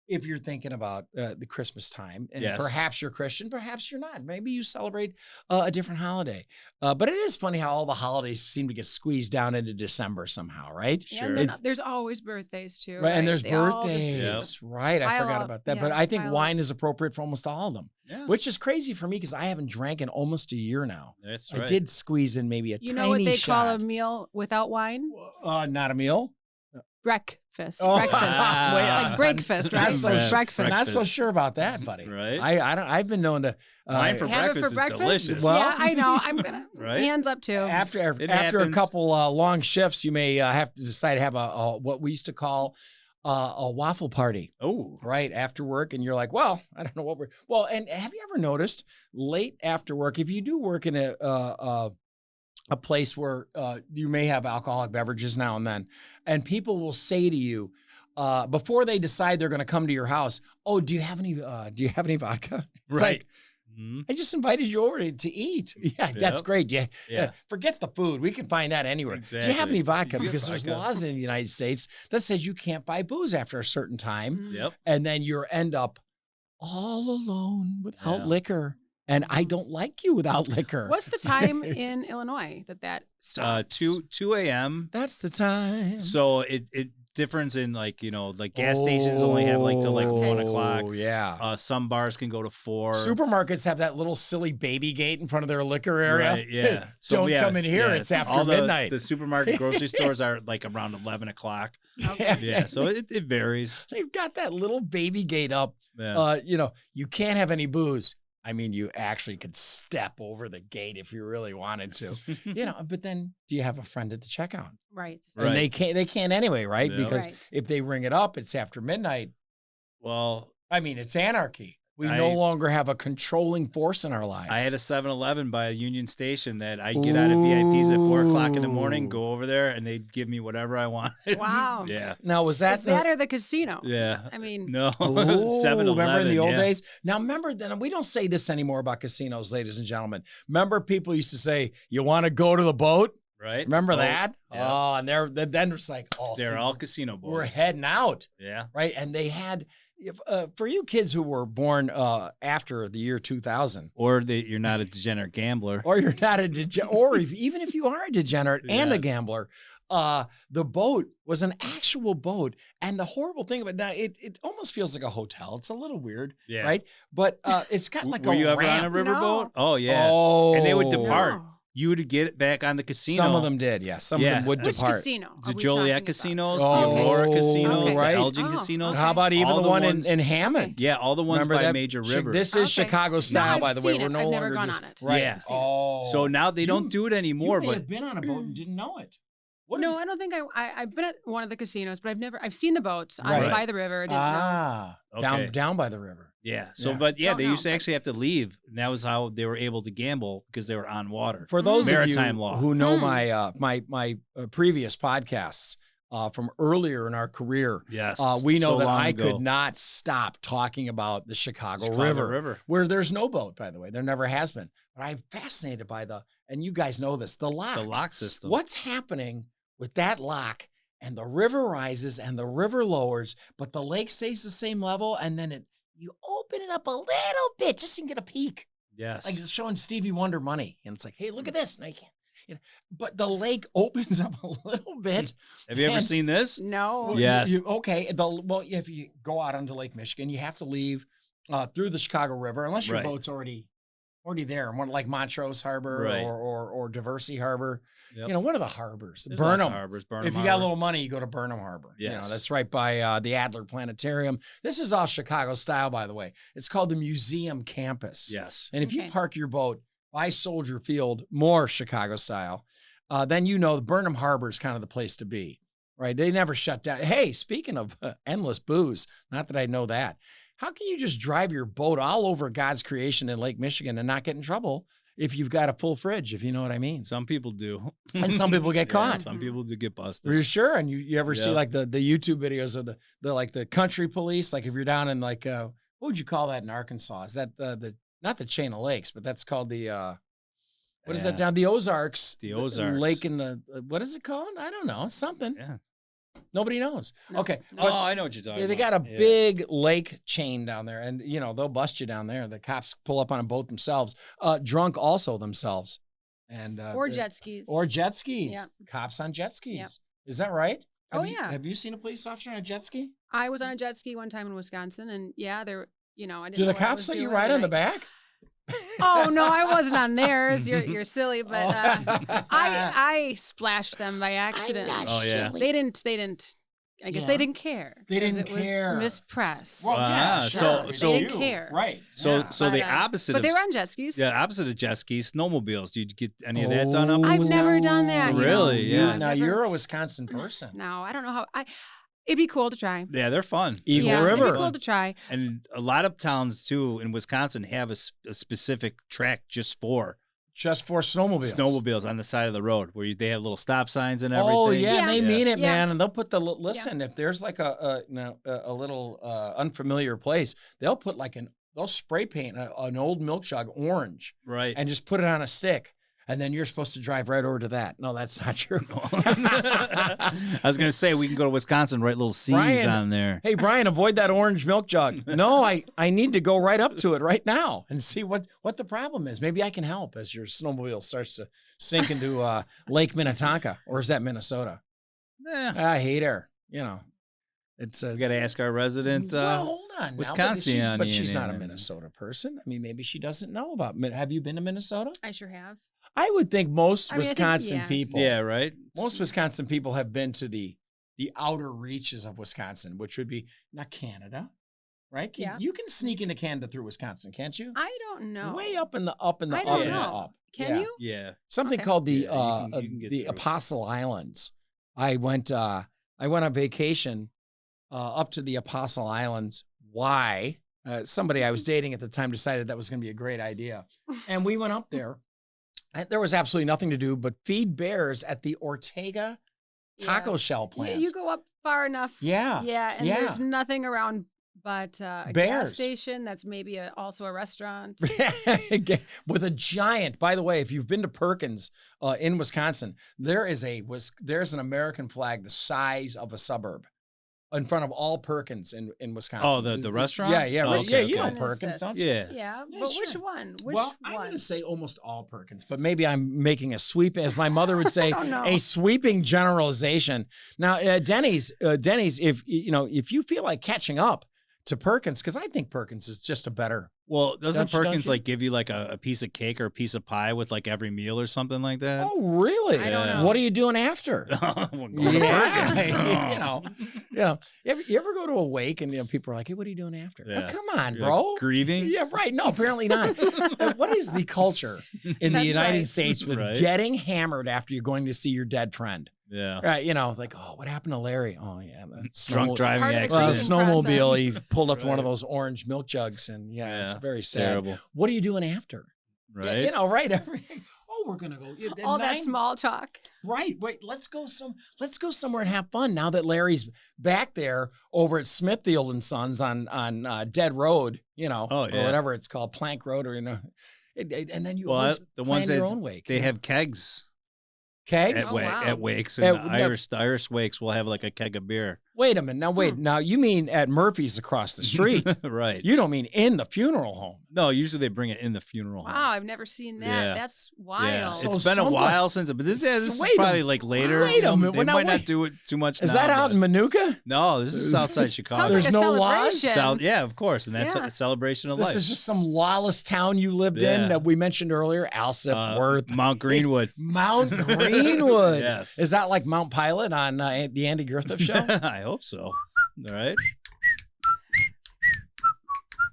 if you're thinking about the Christmas time, and perhaps you're Christian, perhaps you're not. Maybe you celebrate a different holiday. But it is funny how all the holidays seem to get squeezed down into December somehow, right? Sure. And there's always birthdays too. Right. And there's birthdays. Right. I forgot about that. Yeah, but I think wine is appropriate for almost all of them, which is crazy for me because I haven't drank in almost a year now. That's right. I did squeeze in maybe a tiny shot. You know what they call a meal without wine? Not a meal? Breakfast. Oh. Breakfast. Like breakfast, right? Breakfast. Not so sure about that, buddy. Right. I've been known to wine for breakfast is delicious. Well, yeah, I know. I'm gonna hands up too. After a couple long shifts, you may have to decide to have a what we used to call a waffle party. Oh, right after work, and you're like, well, I don't know what we're. Well, and have you ever noticed late after work, if you do work in a place where you may have alcoholic beverages now and then, and people will say to you before they decide they're going to come to your house, "Oh, do you have any vodka?" It's like, I just invited you over to eat. Yeah, that's great. Yeah. Forget the food. We can find that anywhere. Exactly. Do you have any vodka? Because there's laws in the United States that says you can't buy booze after a certain time. Yep. And then you end up all alone without liquor. And I don't like you without liquor. What's the time in Illinois that stops? 2 a.m. That's the time. So it differs in like gas stations only have till 1 o'clock. Yeah. Some bars can go to 4. Supermarkets have that little silly baby gate in front of their liquor area. Right, yeah. Don't come in here. It's after midnight. The supermarket grocery stores are like around 11 o'clock. Okay. Yeah. So it varies. They've got that little baby gate up. Yeah. You can't have any booze. I mean, you actually could step over the gate if you really wanted to, but then do you have a friend at the checkout? Right. And they can't anyway, right? Yeah. Because if they ring it up, it's after midnight. Well, I mean, it's anarchy. We no longer have a controlling force in our lives. I had a 7-Eleven by a Union Station that I'd get out of VIPs at 4 o'clock in the morning, go over there, and they'd give me whatever I wanted. Wow. Yeah. Now, was that or the casino? Yeah. I mean, no. 7-Eleven. Remember in the old days? Now, remember, then we don't say this anymore about casinos, ladies and gentlemen. Remember, people used to say, "You want to go to the boat?" Right. Remember that? Yeah. Oh, and then it's like, they're all casino boys. We're heading out. Yeah. Right. And they had. For you kids who were born after the year 2000, or you're not a degenerate gambler, or you're not even if you are a degenerate and a gambler, the boat was an actual boat. And the horrible thing about it almost feels like a hotel. It's a little weird, right? But it's got like were you ever on a riverboat? Oh yeah. Oh, and they would depart. No. you would get it back on the casino. Some of them did, yes. Some of them would depart. Which casino? The Joliet casinos, the Oh, Aurora casinos, okay. the Elgin Oh, casinos. okay. How about even All the the one ones- in Hammond? Okay. Yeah, all the ones Remember by that? Major River. This is Okay. Chicago style, I've by the way. seen We're it. no I've longer never gone just on it. right. Yeah. Oh, So now they don't do it anymore, you may but have been on a boat and didn't know it. What No, I don't think I've been at one of the casinos, but I've seen the boats Right. by the river. I didn't know. Okay. down by the river. yeah. So, Yeah. but yeah, Don't they know, used to but- actually have to leave. And that was how they were able to gamble because they were on water. For those Maritime of you law. who know Hmm. my previous podcasts from earlier in our career, Yes. we know so that long I ago. could not stop talking about the Chicago River, where there's no boat, by the way. There never has been. But I'm fascinated by and you guys know this, the locks. The lock system. What's happening with that lock? And the river rises and the river lowers, but the lake stays the same level. And then you open it up a little bit just so you can get a peek. Yes. Like it's showing Stevie Wonder money. And it's like, hey, look at this. No, you can't. But the lake opens up a little bit. Have you ever and- seen this? No. Well, Yes. Okay. Well, if you go out onto Lake Michigan, you have to leave through the Chicago River, unless your Right. boat's already there. One like Montrose Harbor Right. or Diversey Harbor. Yep. You know, what are the harbors? There's lots of Burnham. harbors. Burnham If you got a Harbor. little money, you go to Burnham Harbor. You know, Yes. that's right by the Adler Planetarium. This is all Chicago style, by the way. It's called the Museum Campus. Yes. And if you Okay. park your boat by Soldier Field, more Chicago style, then you know Burnham Harbor is kind of the place to be, right? They never shut down. Hey, speaking of endless booze, not that I know that, how can you just drive your boat all over God's creation in Lake Michigan and not get in trouble if you've got a full fridge, if you know what I mean? Some people do. And some people get Yeah, caught. some people do get busted. Are you sure? And you ever see Yeah. like the YouTube videos of the country police? Like if you're down in like what would you call that in Arkansas? Is that the not the chain of lakes, but that's called the what is that Yeah. down the Ozarks? The Ozarks. lake in the what is it called? I don't know. Something. Yeah. Nobody knows. No. Okay. No. But Oh, I know what you're talking they about. got a Yeah. big lake chain down there, and you know they'll bust you down there. The cops pull up on a boat themselves, drunk also themselves, and Or jet skis. or jet skis. Yeah. Cops on jet skis. Yeah. Is that right? Oh, Have you- yeah. Have you seen a police officer on a jet ski? I was on a jet ski one time in Wisconsin, and yeah, there. You know, I didn't. Do know the what I cops was let you doing, ride on and the back? Oh no, I wasn't on theirs. You're silly, but Oh. I splashed them by accident. Oh, yeah. They didn't. I guess Yeah. they didn't care. They 'cause didn't it was care. mispress. Well, Ah, so- it's so- They you. didn't care. Right. So, yeah. so the But, opposite but of they were on jet skis. yeah, opposite of jet skis, snowmobiles. Do you get any of that done up? Oh, I've never done that, you know. Really? Yeah. I've Now never- you're a Wisconsin person. No, I don't know how. It'd be cool to try. Yeah, they're fun. Eagle yeah, River. it'd be cool to try. And a lot of towns too in Wisconsin have a specific track just for Just for snowmobiles. snowmobiles on the side of the road where they have little stop signs and everything. Oh yeah, Yeah. and they mean it, Yeah. man. And they'll put listen. If there's like a little unfamiliar place, they'll put they'll spray paint an old milk jug orange Right. and just put it on a stick, and then you're supposed to drive right over to that. No, that's not true. I was gonna say we can go to Wisconsin, write little C's Brian, on there. Hey Brian, avoid that orange milk jug. No, I need to go right up to it right now and see what the problem is. Maybe I can help as your snowmobile starts to sink into Lake Minnetonka, or is that Minnesota? I hate her. You know, it's We got to ask our resident. well, hold on, Wisconsin, but she's not a and- Minnesota person. I mean, maybe she doesn't know about. Have you been to Minnesota? I sure have. I would think most I mean, I think, Wisconsin yes. people. Yeah, right. Most Wisconsin people have been to the outer reaches of Wisconsin, which would be not Canada, right? Yeah. You can sneak into Canada through Wisconsin, can't you? I don't know. Way up in the up in the I up don't in the know. up. Can Yeah. you? Yeah. Something Okay. called the Yeah, you can get the through. Apostle Islands. I went on vacation up to the Apostle Islands. Why? Somebody I was dating at the time decided that was going to be a great idea, and we went up there. There was absolutely nothing to do but feed bears at the Ortega taco Yeah. shell Yeah, plant. you go up far enough. Yeah. Yeah, and Yeah. there's nothing around but a Bears. gas station. That's maybe also a restaurant. With a giant, by the way, if you've been to Perkins in Wisconsin, there's an American flag the size of a suburb in front of all Perkins in Wisconsin. Oh, the restaurant? Yeah, yeah, Oh, right. okay, Yeah, you know okay. When is Perkins, this? don't you? Yeah. Yeah, Yeah, but sure. which one? Which Well, I'm one? going to say almost all Perkins, but maybe I'm making a sweep, as my mother would say, don't know. a sweeping generalization. Now, Denny's, if you feel like catching up to Perkins because I think Perkins is just a better. Well, doesn't Perkins don't you? like give you like a piece of cake or a piece of pie with like every meal or something like that? Oh, really? I don't know. What are you doing after? We're going to Perkins. You know, yeah. You ever go to a wake and people are like, "Hey, what are you doing after?" Yeah. Oh, come on, You're bro. like, grieving? Yeah, right. No, apparently not. What is the culture in the That's United right. States with Right. getting hammered after you're going to see your dead friend? Yeah. Right. You know, like, oh, what happened to Larry? Oh, yeah. Drunk driving Part of the accident. Snowmobile. process. He pulled up to one of Right. those orange milk jugs, and it's very sad. Terrible. What are you doing after? Right. Yeah, you know, right? Everything. Oh, we're gonna go. All that small talk. Right. Wait. Let's go somewhere and have fun. Now that Larry's back there over at Smithfield and Sons on Dead Road, you know, Oh, or yeah. whatever it's called, Plank Road, or and then you Well, always the plan ones your that own wake. They have kegs kegs. wow. at wakes, and At- the no. Irish wakes will have like a keg of beer. Wait a minute. Now wait. Now you mean at Murphy's across the street? Right. You don't mean in the funeral home? No, usually they bring it in the funeral home. Wow, I've never seen that. Yeah. That's Yeah, wild. So it's been a someone- while since, but this is Wait a probably minute. like later. Wait a you know, minute. They Well, now might wait. not do it too much. Is now, that out but- in Manuka? No, this is outside Chicago. Sounds like There's a no laws? celebration. South, yeah, of course, and that's Yeah. a celebration of This life. is just some lawless town you lived in Yeah. that we mentioned earlier. Alsip, Worth, Mount Greenwood. Mount Greenwood. Yes. Is that like Mount Pilot on the Andy Griffith Show? I hope so. All right.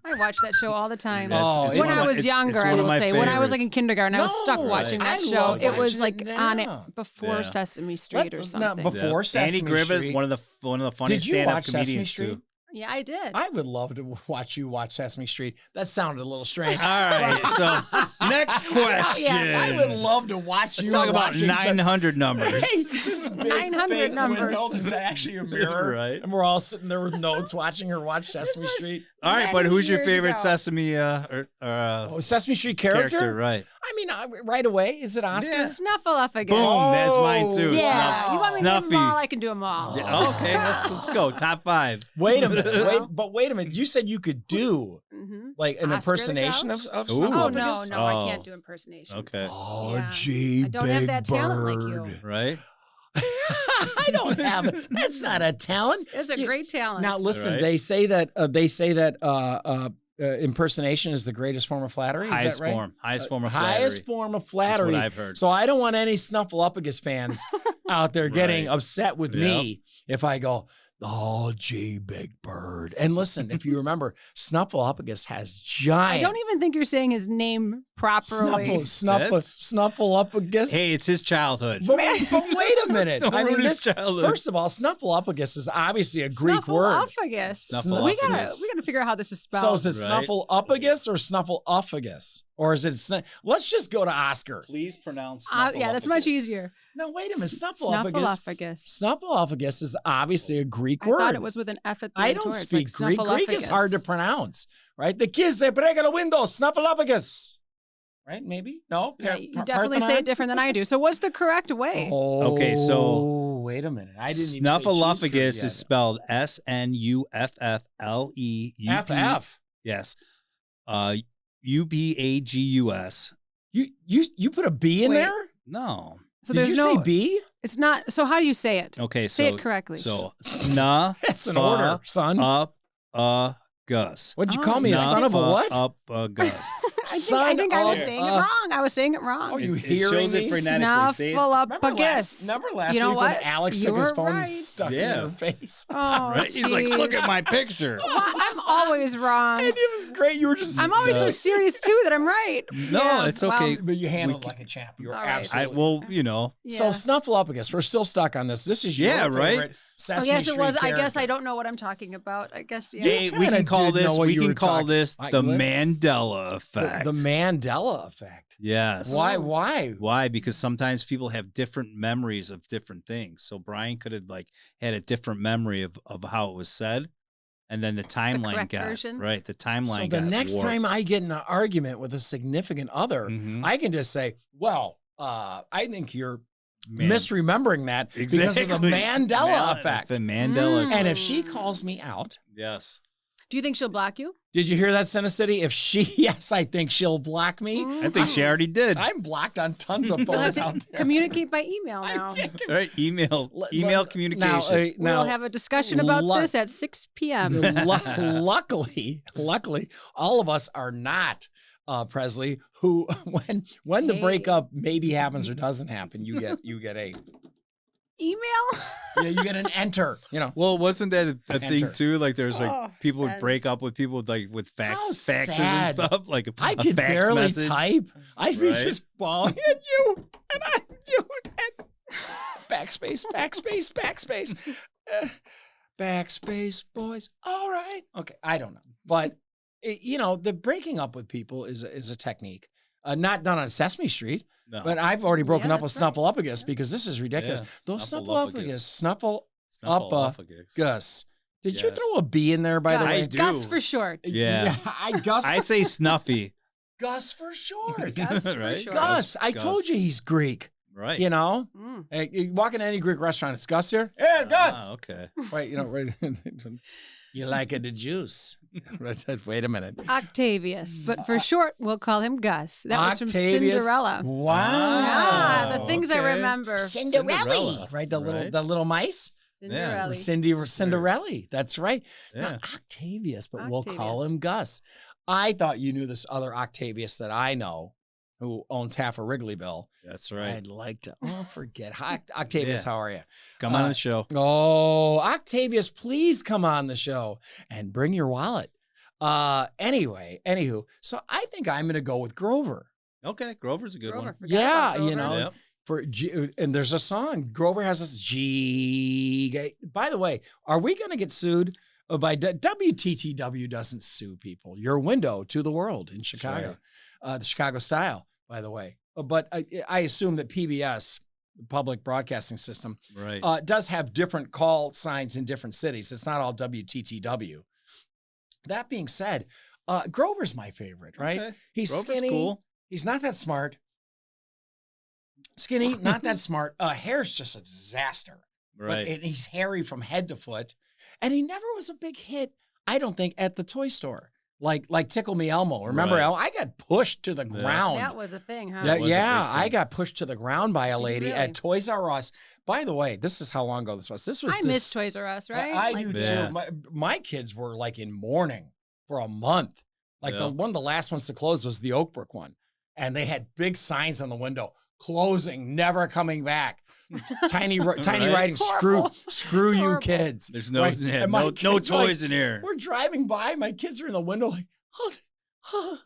I watch that show all the time. Oh, It's when one I of my- was it's younger, one I of will my say. When I was like in favorites. kindergarten, I was stuck No, watching I that show. love It was watching like it on it now. before Yeah. Sesame Street or Not something. before Sesame Andy Griffith, Street. one of the funniest Did you stand-up watch Sesame comedians Street? too. Yeah, I did. I would love to watch you watch Sesame Street. That sounded a little strange. All right, so next question. I would love to watch Let's you. talk about watching 900 numbers. Hey, this big 900 fake numbers. window that's actually a mirror, Right. And we're all sitting there with notes, watching her watch Sesame was- Street. All right, but many who's your years favorite ago. Sesame Oh, Sesame Street character? Right. I mean, right away, is it Oscar? Yeah. Snuffleupagus. Boom, that's mine too. Yeah, Snuff- you want me to do Snuffy. them all? I can do them all. Yeah, okay, let's go. Top 5. Wait a minute. Wait a minute. You said you could do Mm-hmm. like an Oscar the impersonation Grouch? of Ooh. Oh no, Snuffleupagus? no, I Oh. can't do impersonations. Okay. Oh, Yeah. gee, I don't have that talent like you. bird. Right? I don't have it. That's not a talent. It's a You- great talent. Now listen, Right. they say that impersonation is the greatest form of flattery. Is Highest that right? form. Highest form of flattery. Highest form of That's flattery. what I've heard. So I don't want any Snuffleupagus fans out there getting Right. upset with me if I go, oh, gee, big bird. And listen, if you remember, Snuffleupagus has I giant. don't even think you're saying his name properly. Snuffleupagus. Hey, it's his childhood. but wait a minute. Don't I mean, ruin his this, childhood. first of all, Snuffleupagus is obviously a Greek word. Snuffleupagus. Snuffleupagus. We gotta figure out how this is spelled. So is it Right. Snuffleupagus or Snuffleupagus? Or is it, let's just go to Oscar. Please pronounce Yeah, that's much easier. No, wait a minute. Snuffleupagus. Snuffleupagus. Snuffleupagus is obviously a Greek I word. thought it was with an F at the I end. don't towards, speak like Greek. Greek is hard to Snuffleupagus. pronounce, right? The kids, they break out a window. Snuffleupagus. Right? Maybe? No? Yeah, you definitely say it different than I do. So what's the correct way? Oh, Okay, so- wait a minute. I didn't even Snuffleupagus say is spelled SNUFFLEUP. FF. Yes. UPAGUS. You put a B in Wait. there? No. So Did there's you no. say B? It's not. So how do you say it? Okay, Say so it correctly. So snuff That's an order, son. up gus. What'd you Oh, call me? A Snuff son of a what? Up gus. I think I was Son saying of it a- wrong. I was saying it wrong. Oh, you It hearing shows it me? phonetically. See it? Snuffleupagus. Remember last You know week when what? Alex You took his were phone and right. stuck it Yeah. in her face? Oh, Right? He's like, look at jeez. my picture. I'm always wrong. And it was great. You were just. I'm always so serious too that I'm right. No, Yeah, it's well, okay. But you handled it like a champ. You were All right. absolutely. Well, you know. So Yeah. Snuffleupagus, we're still stuck on this. This is your Yeah, right? favorite Oh, Sesame yes, it was. Street I guess character. I don't know what I'm talking about. I guess yeah. Hey, we kinda can call did know this. what We you can were call talking- this I the would. Mandela effect. The Mandela effect. Yes. Why? Oh. Why? Why? Because sometimes people have different memories of different things. So Brian could have like had a different memory of how it was said, and then the timeline correct got version? right. The timeline. So the got next time warped. I get in an argument with a significant other, Mhm. I can just say, "Well, I think you're Man- misremembering that because of the Exactly. Mandela effect." The Mandela. Mm. And if she calls me out, Yes. Do you think she'll block you? Did you hear that, Center City? If she, yes, I think she'll block me. I think she already did. I'm blocked on tons of phones out there. Communicate by email now. Right, email communication. We'll have a discussion about this at 6 p.m. Luckily, all of us are not Presley. Who, when the breakup maybe happens or doesn't happen, you get a email. Yeah, you get an enter. Well, wasn't that a thing too? Like there's people would break up with people with faxes and stuff. Like I could barely message. Type. I'd be just bawling at you, and I do it. Backspace, backspace, boys. All right, okay. I don't know, but the breaking up with people is a technique. Not done on Sesame Street. No. But I've already broken up with Snuffleupagus because this is ridiculous. Yeah, those Snuffleupagus. Did you throw a B in there, by the way? Gus for short. Yeah. I say Snuffy. Gus for short. Gus for short. Gus. I told you he's Greek. Right. Hey, you walk into any Greek restaurant, it's Gus here? Yeah, Gus. Okay. Right, right. You like the juice. Wait a minute. Octavius, but for short, we'll call him Gus. That was from Octavius. Cinderella. Wow. Yeah, the things I remember. Cinderella. Right, the little mice. Cinderella. Cinderella. That's right. Yeah. Not Octavius, but we'll call him Gus. I thought you knew this other Octavius that I know, who owns half a Wrigleyville. That's right. I'd like to. Forget. Hi, Octavius, how are you? Come on the show. Oh, Octavius, please come on the show and bring your wallet. Anywho, so I think I'm going to go with Grover. Okay, Grover's a good one. Yeah, and there's a song. Grover has this G. By the way, are we going to get sued? By WTTW doesn't sue people. Your window to the world in Chicago, the Chicago style, by the way. But I assume that PBS, the public broadcasting system, does have different call signs in different cities. It's not all WTTW. That being said, Grover's my favorite, right? Okay. He's Grover's skinny. Cool. He's not that smart. Skinny, not that smart. Hair's just a disaster. Right. And he's hairy from head to foot. And he never was a big hit, I don't think, at the toy store. Like Tickle Me Elmo. Remember, Elmo? I got pushed to the ground. That was a thing, huh? I got pushed to the ground by a lady at Toys R Us. By the way, this is how long ago this was. I miss Toys R Us, right? I do too. My kids were like in mourning for a month. Like one of the last ones to close was the Oakbrook one. And they had big signs on the window, closing, never coming back. Tiny writing, screw you kids. There's no toys in here. We're driving by, my kids are in the window like,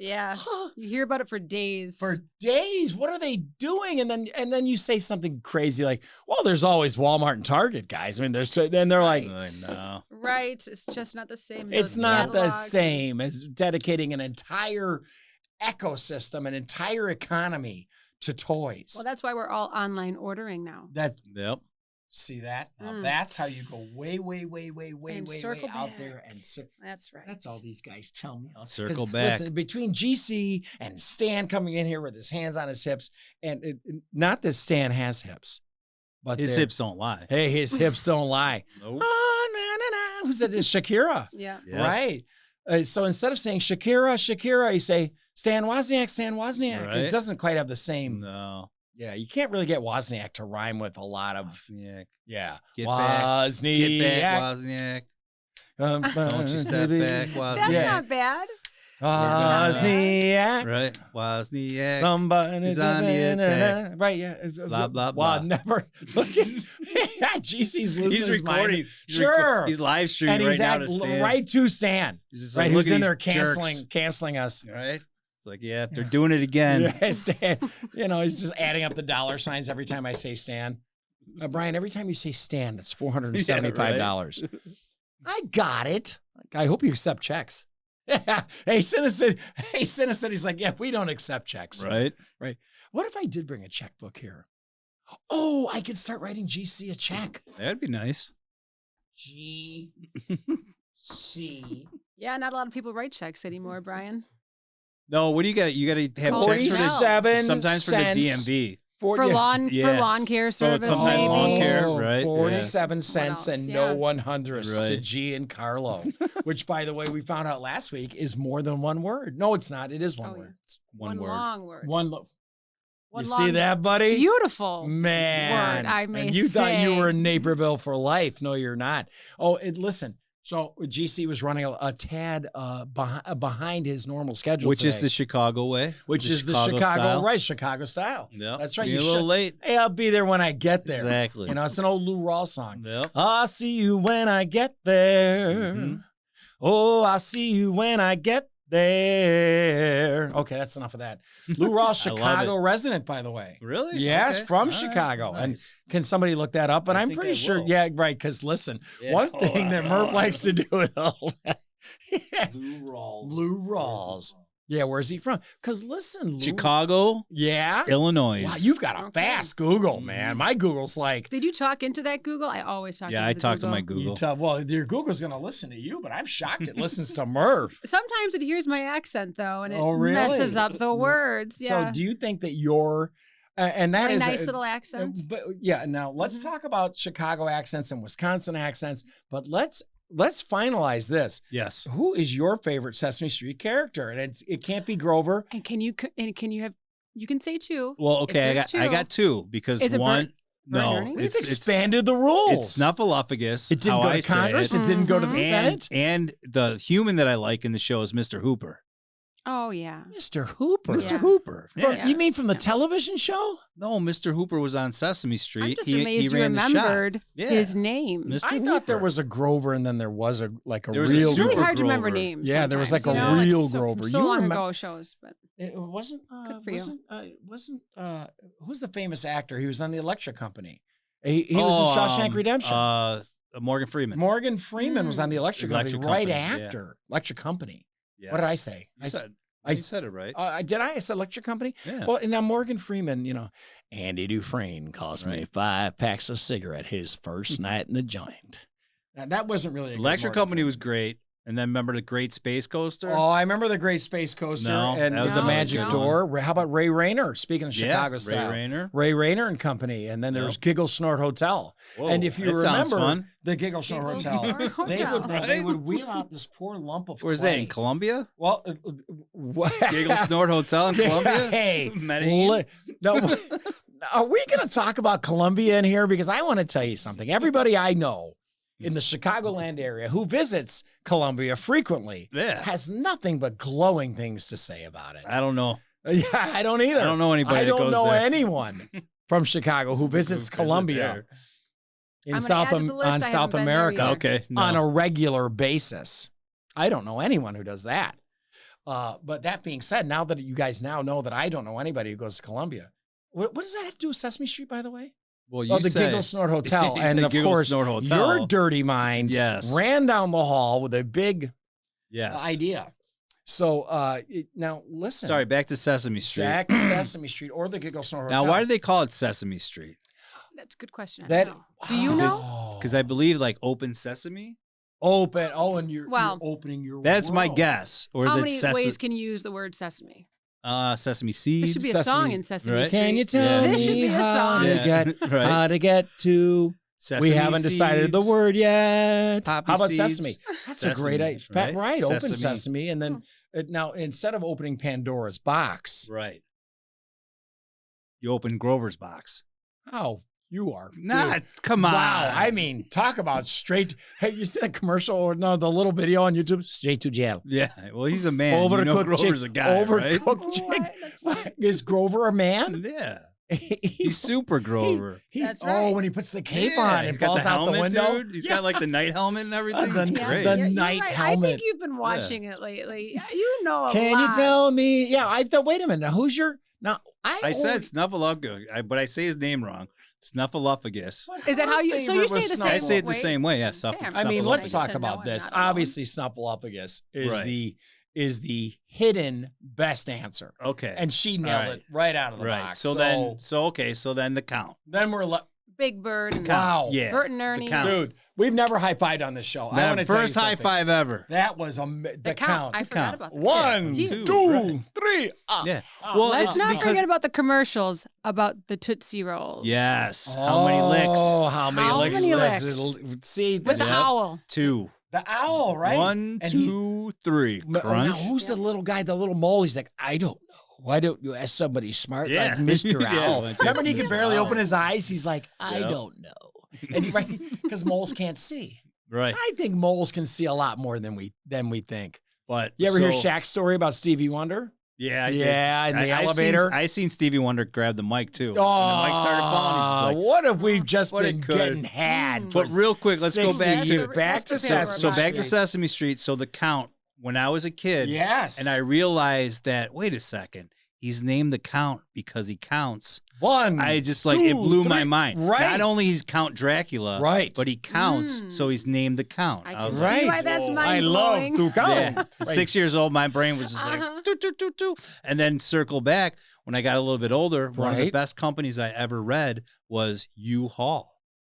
you hear about it for days. What are they doing? And then you say something crazy like, well, there's always Walmart and Target, guys. I mean, they're like, I know. Right. It's just not the same. It's not the same as dedicating an entire ecosystem, an entire economy to toys. Well, that's why we're all online ordering now. See that? Now that's how you go way out there. And that's right. That's all these guys tell me. Circle back. Listen, between GC and Stan coming in here with his hands on his hips, and not that Stan has hips, but his hips don't lie. Hey, his hips don't lie. Nope. Oh, who's that? It's Shakira. Yeah. Yes. Right. So instead of saying Shakira, you say Stan Wozniak. Right. It doesn't quite have the same. No. Yeah, you can't really get Wozniak to rhyme with a lot of. Wozniak. Yeah. Get Wozniak. back, Wozniak. Don't you step back, Wozniak. That's not bad. Wozniak. Right. Wozniak. Somebody's on the attack. Right, yeah. Blah, blah, blah. Never. Look at GC's losing He's recording. He's live streaming right now to Stan. Right to Stan. He's right, who's in there canceling us. Right. It's like, they're doing it again. Yeah, Stan. He's just adding up the dollar signs every time I say Stan. Brian, every time you say Stan, it's $475. Right. I got it. I hope you accept checks. Hey, Citizen. He's like, yeah, we don't accept checks. Right. What if I did bring a checkbook here? Oh, I could start writing GC a check. That'd be nice. GC. Yeah, not a lot of people write checks anymore, Brian. No, what do you got? You got to have checks for sometimes for the DMV. for lawn care service, maybe. Lawn care, right? 47 cents and no 100s to Right. G and Carlo, which, by the way, we found out last week is more than one word. No, it's not. It is one word. It's one word. long word. You see that, buddy? Beautiful Man. word, I may and you say. thought you were in Naperville for life. No, you're not. Oh, listen. So GC was running a tad behind his normal schedule Which today, is the Chicago way. which is the Chicago style. right, Chicago style. Yep. That's right. You're a little late. Hey, I'll be there when I get there. Exactly. You know, it's an old Lou Rawls song. Yep. I'll see you when I get there. Mhm. Oh, I'll see you when I get there. Okay, that's enough of that. Lou Rawls, I love Chicago resident, by the way. Really? Yes, Okay. from All right. Chicago. Nice. And can somebody look that up? And I I'm think pretty I sure. will. Yeah, right. Because listen, Yeah. one thing that Murph likes to do with all that. Lou Rawls. Lou Rawls. Yeah, where's he from? Because listen, Lou, Chicago, Yeah. Illinois. Wow, you've got a Okay. fast Google, man. My Google's like, Did you talk into that Google? I always talk. Yeah, into I the talked to my you Google. tell, well, your Google's going to listen to you, but I'm shocked it listens to Murph. Sometimes it hears my accent though, and it Oh, really? messes up the words. Yeah. So do you think that you're, and that my is nice little accent. But yeah, now let's talk about Chicago accents and Wisconsin accents, but let's finalize this. Yes. Who is your favorite Sesame Street character? And it can't be Grover. And can you have? You can say two. Well, okay, there's I two. got two because Is it one. Bert No, Ernie? We've it's expanded the rules. It's Snuffleupagus. It didn't how go I to say Congress. it. It didn't go to the Mhm. Senate. And the human that I like in the show is Mr. Hooper. Oh yeah. Mr. Hooper. Mr. Yeah. Hooper. From- Yeah. You mean from the Yeah. television show? No, Mr. Hooper was on Sesame Street. I'm just he amazed you ran the shop. remembered Yeah. his name. Mr. I thought there was a Grover and then there was a There was a real It's really Super hard to remember Grover. names. Yeah, there was like sometimes, a you know? real It's so, Grover. So You long remem- ago shows, but It wasn't. Good for you. Wasn't. Who's the famous actor? He was on the Electric Company. He was in Shawshank Redemption. Morgan Freeman. Morgan Freeman was on the Electric Company Electric right Company, yeah. after Electric Company. Yes. What did I say? You said it right. Did I? I said Electric Company. Yeah. Well, and now Morgan Freeman, you know, Andy Dufresne cost me Right. 5 packs of cigarette his first night in the joint. Now that wasn't really a good Electric Morgan Company Freeman. was great. And then remember the Great Space Coaster? Oh, I remember the Great Space Coaster No, and that was the a Magic good Door. How about Ray Rayner? Speaking of yeah, Chicago style, Ray Rayner. Ray Rayner and Company, and then there was Yep. Giggle Snort Hotel. Whoa, and if you that sounds remember fun. the Giggle Snort Giggle Hotel, Snort they Hotel. would Right? wheel out this poor lump of Where's clay. that, in Columbia? Well, what? Giggle Snort Hotel in Columbia? Hey, Medellin? no. Are we going to talk about Columbia in here? Because I want to tell you something. Everybody I know in the Chicagoland area who visits Columbia frequently Yeah. has nothing but glowing things to say about it. I don't know. Yeah, I don't either. I don't know anybody I that don't goes know there. anyone from Chicago who visits visit Columbia there. in I'm South gonna add to the list. I on haven't South been there America either. Okay. No. on a regular basis. I don't know anyone who does that. But that being said, now that you guys now know that I don't know anybody who goes to Columbia, what does that have to do with Sesame Street, by the way? Well, you Oh, the say, Giggle Snort Hotel. You And said of Giggle course, Snort Hotel. your dirty mind Yes. ran down the hall with a big Yes. idea. So now listen. Sorry, back to Sesame Street. Back to Sesame Street or the Giggle Snort Hotel. Now, why do they call it Sesame Street? that's a good question. I that? don't know. Do you Is it- know? Because I believe like Open Sesame. Open. Oh, and you're Well, opening your That's my world. guess. Or is How it many Sesame? ways can you use the word sesame? Sesame seeds. This should be a Sesame- song in Sesame right? Street. Can you tell Yeah. This should me be a how song. to Yeah, get right. how to get to? Sesame We haven't decided the seeds. word yet. Poppy How about seeds. sesame? That's a great idea. Sesame, Right. right? Open Sesame. sesame, and then now instead of opening Pandora's box, Right. You open Grover's box. how you are? Nah, dude. come on. Wow. I mean, talk about straight. Hey, you see the commercial or no, the little video on YouTube? Straight to jail. Yeah. Well, he's a man. You know Overcooked Grover's chick- a guy, right? Overcooked chick. Is Grover a man? Yeah. He- He's super Grover. That's Oh, right. when he puts the cape Yeah, on he's and got falls out the helmet, window. Dude. He's got like the night helmet and everything. The- It's yeah, great. the You're night right. I helmet. think you've been watching it lately. You know a Can lot. you tell me? Yeah, I thought. Wait a minute. Now, who's your? Now I said Snuffleupagus, but I say his name wrong. Snuffleupagus. Is that how you- so you say the I same say it the way? same way. Yeah. Okay, I mean, let's Snuffleupagus. talk To know about I'm this. not alone. Obviously, Snuffleupagus Right. is the hidden best answer, Okay. and she nailed right. it right out of the right. box. So then the count. then we're Big Bird and wow, Yeah. Bert and Ernie. count. dude. We've never high-fived on this show. I want to tell you first high five ever. That was the count. I forgot about that. 1, 2, 3. Yeah. Well, let's not forget about the commercials about the Tootsie Rolls. Yes. How many licks? Oh, how many licks? See, with the owl. 2. The owl, right? 1, 2, 3. Crunch. Now, who's the little guy, the little mole? He's like, I don't know. Why don't you ask somebody smart like Mr. Owl? Remember when he could barely open his eyes? He's like, I don't know. And because moles can't see. Right. I think moles can see a lot more than we think. But you ever hear Shaq's story about Stevie Wonder? Yeah, in the elevator. I seen Stevie Wonder grab the mic too. Oh, and the mic started falling. He's like, what if we've just been getting had? But real quick, let's go back to Sesame. Back to Sesame Street. So the count when I was a kid. Yes. And I realized that. Wait a second. He's named the Count because he counts. 1, I just 2, it blew 3. my mind. Right. Not only he's Count Dracula, right, but he counts, so he's named the Count. I was see why that's mind blowing. I love to count. Yeah. 6 years old, my brain was just like, doo. And then circle back when I got a little bit older. One of the best companies I ever read was U-Haul.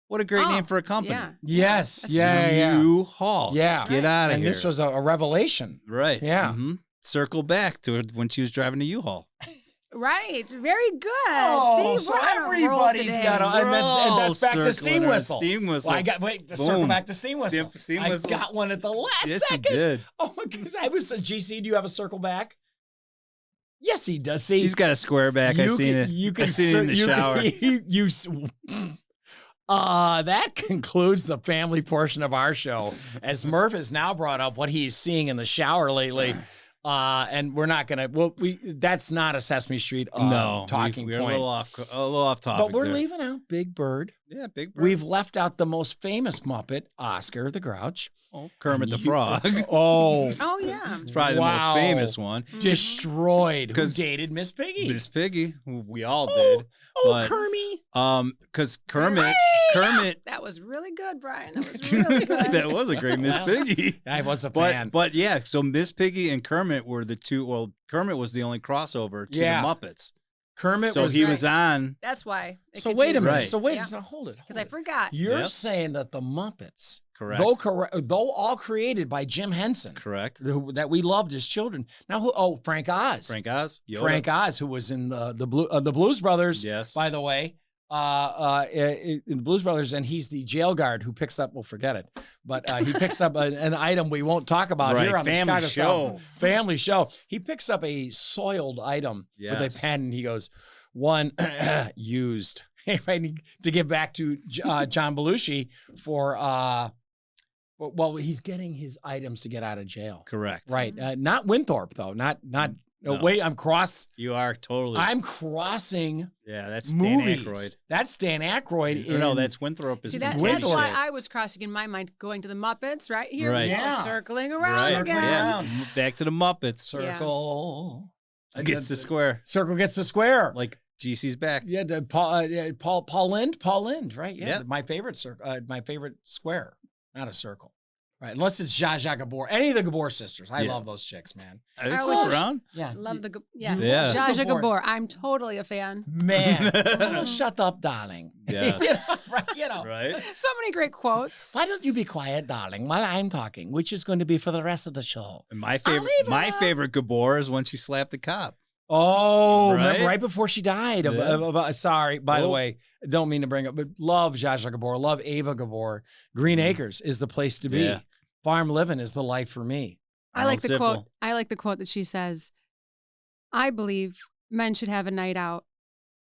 What a great name for a company. Yeah. Yes. U-Haul. Yeah. Get out of here. And this was a revelation. Right. Yeah. Mm-hmm. Circle back to when she was driving a U-Haul. Right. Very good. Oh, see, so everybody's got and that's back to Steam Whistle. Steam Whistle. Well, I got circle back to Steam Whistle. Steam Whistle. I got one at the last second. You did. Oh my goodness. I was GC, do you have a circle back? Yes, he does. See, he's got a square back. I've seen it. I've seen it in the shower. That concludes the family portion of our show. As Murph has now brought up what he's seeing in the shower lately. And we're not gonna. Well, that's not a Sesame Street talking we're point. a little off topic. But we're leaving out Big Bird. Yeah, Big Bird. We've left out the most famous Muppet, Oscar the Grouch. Oh, Kermit the Frog. Oh yeah. It's probably the most famous one. Destroyed. Who dated Miss Piggy? Miss Piggy. We all did. Kermit. Because Kermit. That was really good, Brian. That was really good. That was a great Miss Piggy. I was a fan. But yeah, so Miss Piggy and Kermit were the two. Well, Kermit was the only crossover to the Muppets. Kermit was on. That's why. So wait a minute. Right. So wait a minute. Hold it. Because I forgot. You're saying that the Muppets, correct, though all created by Jim Henson, correct, that we loved as children. Now who? Oh, Frank Oz. Yoda. Frank Oz, who was in the Blues Brothers. Yes. By the way, in the Blues Brothers, and he's the jail guard who picks up. Well, forget it. But he picks up an item we won't talk about here on the Family Chicago Family Show. He picks up a soiled item with a pen, and he goes, "One used." To give back to John Belushi for well, he's getting his items to get out of jail. Correct. Right. Not Winthorpe though. Not. No. Wait, You are totally. I'm crossing. Yeah, that's movies. Dan Aykroyd. That's Dan Aykroyd. No, that's Winthorpe. See, that's why I was crossing in my mind, going to the Muppets right here. Right. Yeah. Circling around again. Yeah. Back to the Muppets. Circle. Gets the square. Circle gets the square. Like GC's back. Yeah, Paul Lind, right? Yeah, my favorite square, not a circle. Right, unless it's Zsa Zsa Gabor, any of the Gabor sisters. I love those chicks, man. Are they still around? Yeah, love the Zsa Zsa Gabor. I'm totally a fan. Man, shut up, darling. Yes, right. So many great quotes. Why don't you be quiet, darling, while I'm talking, which is going to be for the rest of the show. And my favorite Gabor is when she slapped the cop. Oh, remember right before she died. Sorry, by the way, don't mean to bring up, but love Zsa Zsa Gabor, love Ava Gabor. Green Acres is the place to be. Yeah. Farm living is the life for me. I like the quote. I like the quote that she says, "I believe men should have a night out,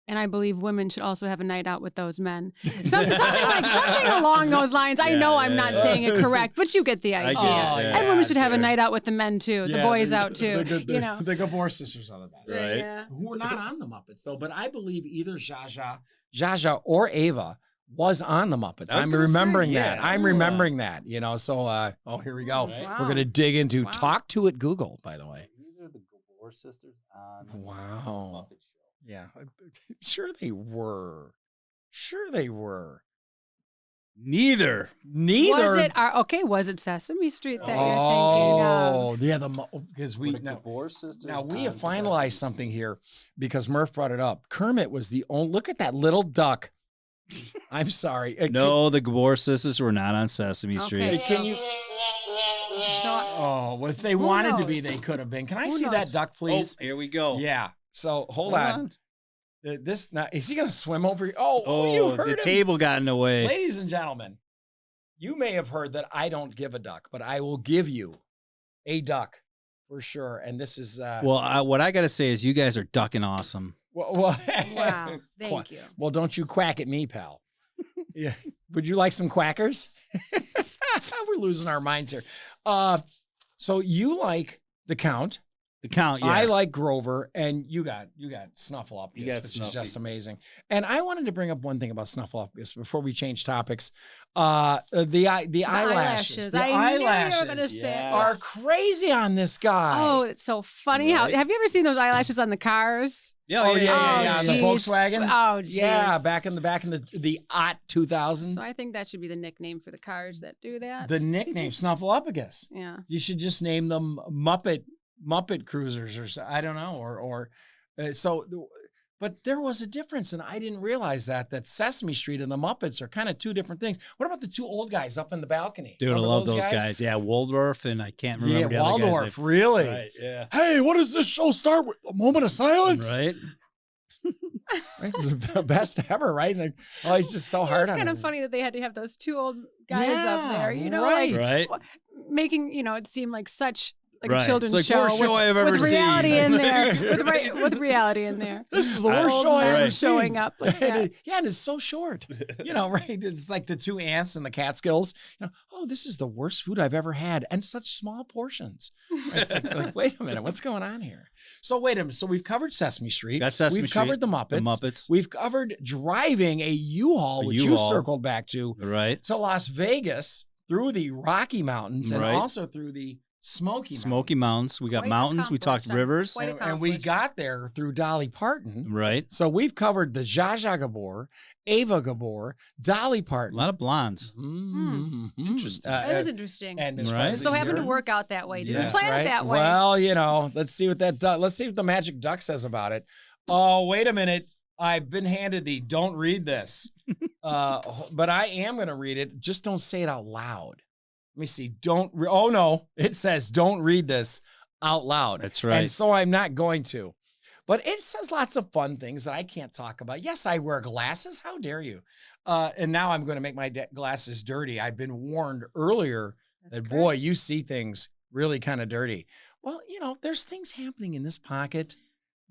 and I believe women should also have a night out with those men." Something along those lines. I know I'm not saying it correct, but you get the idea. And women should have a night out with the men too, the boys out too. The Gabor sisters are the best. Right. Yeah. Who are not on the Muppets though, but I believe either Zsa Zsa or Ava was on the Muppets. I'm remembering that. I'm remembering that. So here we go. Right. Wow. We're gonna dig into Talk to It Google, by the way. These are the Gabor sisters on Wow. Muppet Show. Yeah. Sure they were. Neither. Was it was it Sesame Street that you're thinking of? Oh, yeah, because we Gabor sisters. now we have finalized something here because Murph brought it up. Kermit was the only. Look at that little duck I'm sorry. No, the Gabor sisters were not on Sesame Street. Can you? Well, if they wanted to be, they could have been. Can I see that duck, please? Oh, here we go. Yeah. So hold on. This now is he gonna swim over? You heard the him. table got in the way. Ladies and gentlemen, you may have heard that I don't give a duck, but I will give you a duck for sure. And this is what I gotta say is you guys are ducking awesome. Well, wow, thank you. Well, don't you quack at me, pal. Yeah. Would you like some quackers? We're losing our minds here. So you like the Count. The Count, yeah. I like Grover, and you got Snuffleupagus, which is just amazing. And I wanted to bring up one thing about Snuffleupagus before we change topics. The eyelashes. The eyelashes are crazy on this guy. Oh, it's so funny. Right? Have you ever seen those eyelashes on the cars? Yeah, on the Volkswagens. Oh, geez. Yeah, back in the 2000s. So I think that should be the nickname for the cars that do that. The nickname Snuffleupagus. Yeah. You should just name them Muppet Cruisers, or I don't know, but there was a difference, and I didn't realize that Sesame Street and the Muppets are kind of two different things. What about the two old guys up in the balcony? Dude, Remember I love those guys. Yeah, Waldorf, and I can't remember the other guys. Waldorf, really? Right, yeah. Hey, what does this show start with? A moment of silence? Right? Right? It's the best ever, right? And he's just so hard on It's kind of funny that they had to have those two old guys up there, right. Making, it seem like such a right. children's it's like show worst show I've ever with seen. reality in there, with reality in there. This is the worst show I ever seen. Showing up like that. And it's so short. Right? It's like the two ants and the Catskills. This is the worst food I've ever had, and such small portions. Right? It's like, wait a minute, what's going on here? So wait a minute. So we've covered Sesame Street. We've covered the Muppets. We've covered driving a U-Haul, which you circled back to. Right. To Las Vegas through the Rocky Mountains and also through the Smoky Mountains. We got mountains. We talked rivers. And we got there through Dolly Parton. Right. So we've covered the Zsa Zsa Gabor, Ava Gabor, Dolly Parton. A lot of blondes. Interesting. That is interesting. And it so happened to work out that way. Didn't plan it that way. Well, let's see what let's see what the magic duck says about it. Oh, wait a minute. I've been handed the don't read this. But I am going to read it. Just don't say it out loud. Let me see. Oh no, it says don't read this out loud. That's right. And so I'm not going to. But it says lots of fun things that I can't talk about. Yes, I wear glasses. How dare you? And now I'm going to make my glasses dirty. I've been warned earlier that, boy, you see things really kind of dirty. Well, there's things happening in this pocket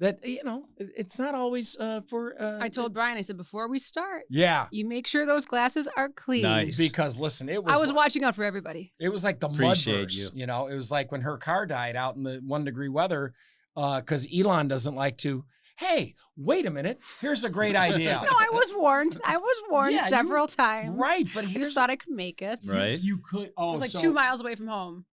that, it's not always for... I told Brian, I said, before we start, you make sure those glasses are clean. Nice. Because, listen, I was watching out for everybody. It was like the mudverse, It was like when her car died out in the 1-degree weather, because Elon doesn't like to, hey, wait a minute, here's a great idea. No, I was warned. Several times. Right, but I just thought I could make it. Right. You could. Oh, it was like 2 miles away from home.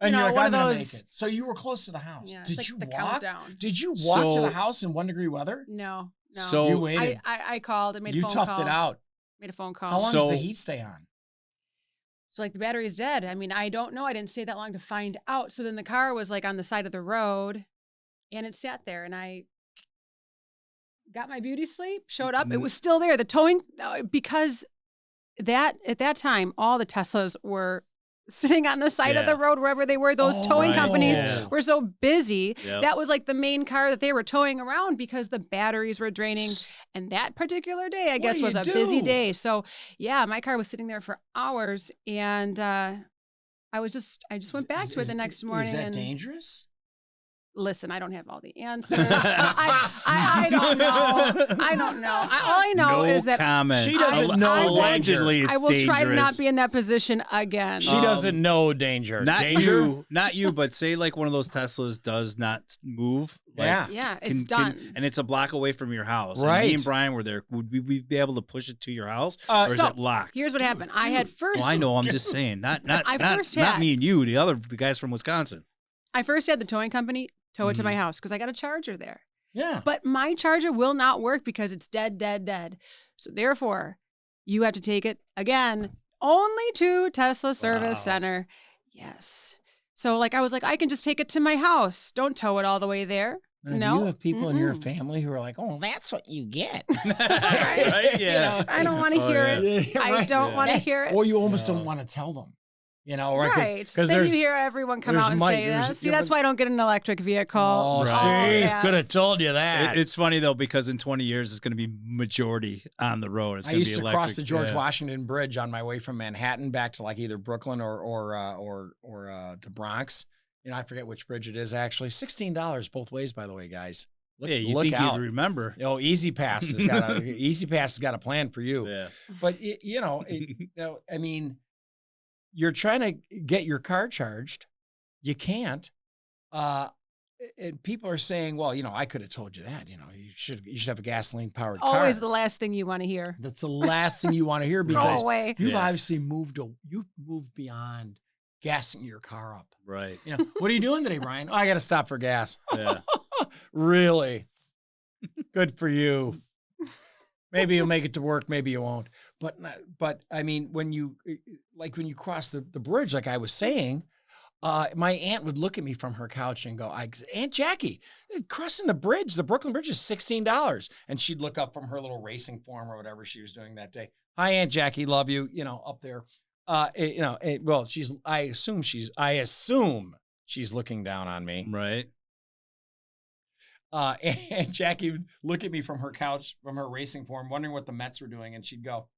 And you're like, I'm going to make it. So you were close to the house. Yeah, Did you the walk? Countdown. Did you walk to the house in 1-degree weather? No. So you waited. I called. I made a phone call. You toughed it out. Made a phone call. How long does the heat stay on? So the battery is dead. I mean, I don't know. I didn't stay that long to find out. So then the car was like on the side of the road, and it sat there, and I got my beauty sleep, showed up. It was still there. The towing, because at that time, all the Teslas were sitting on the side of the road wherever they were. Those towing companies were so busy. Yep. That was like the main car that they were towing around because the batteries were draining. And that particular day, I guess, was a busy day. So yeah, my car was sitting there for hours, and I just went back to it the next morning. Is that dangerous? Listen, I don't have all the answers. I don't know. I don't know. All I know is that comment. She doesn't know. Allegedly, it's I will dangerous. try to not be in that position again. She doesn't know danger. Not you, but say like one of those Teslas does not move. Like, it's done. And it's a block away from your house. Right. And me and Brian were there. Would we be able to push it to your house, or is it locked? Here's what happened. I had first. Well, I know. I'm just saying. Not me and you. The guys from Wisconsin. I first had the towing company tow it to my house because I got a charger there. Yeah. But my charger will not work because it's dead. So therefore, you have to take it again only to Tesla Service Center. Yes. So I was like, I can just take it to my house. Don't tow it all the way there. Now, do you have people in your family who are like, oh, that's what you get? Right? Yeah. I don't want to hear it. Yeah, I right. don't want to hear it. Or you almost don't want to tell them. Right? Because then you hear everyone come out and say that. See, that's why I don't get an electric vehicle. Oh, see? Could have told you that. It's funny, though, because in 20 years, it's going to be majority on the road. It's I used to cross the George Washington Bridge on my way from Manhattan back to like either Brooklyn or the Bronx. I forget which bridge it is, actually. $16 both ways, by the way, guys. You think you'd remember. Easy Pass has got a plan for you. Yeah. But, I mean, you're trying to get your car charged. You can't. And people are saying, well, I could have told you that. You should have a gasoline-powered car. Always the last thing you want to hear. That's the last thing you want to hear because away. You've obviously moved beyond gassing your car up. Right. What are you doing today, Brian? Oh, I got to stop for gas. Yeah. Really? Good for you. Maybe you'll make it to work. Maybe you won't. But I mean, when you cross the bridge, like I was saying, my aunt would look at me from her couch and go, Aunt Jackie, crossing the bridge, the Brooklyn Bridge is $16. And she'd look up from her little racing form or whatever she was doing that day. Hi, Aunt Jackie. Love you. Up there. Well, I assume she's looking down on me. Right. And Jackie would look at me from her couch, from her racing form, wondering what the Mets were doing. And she'd go,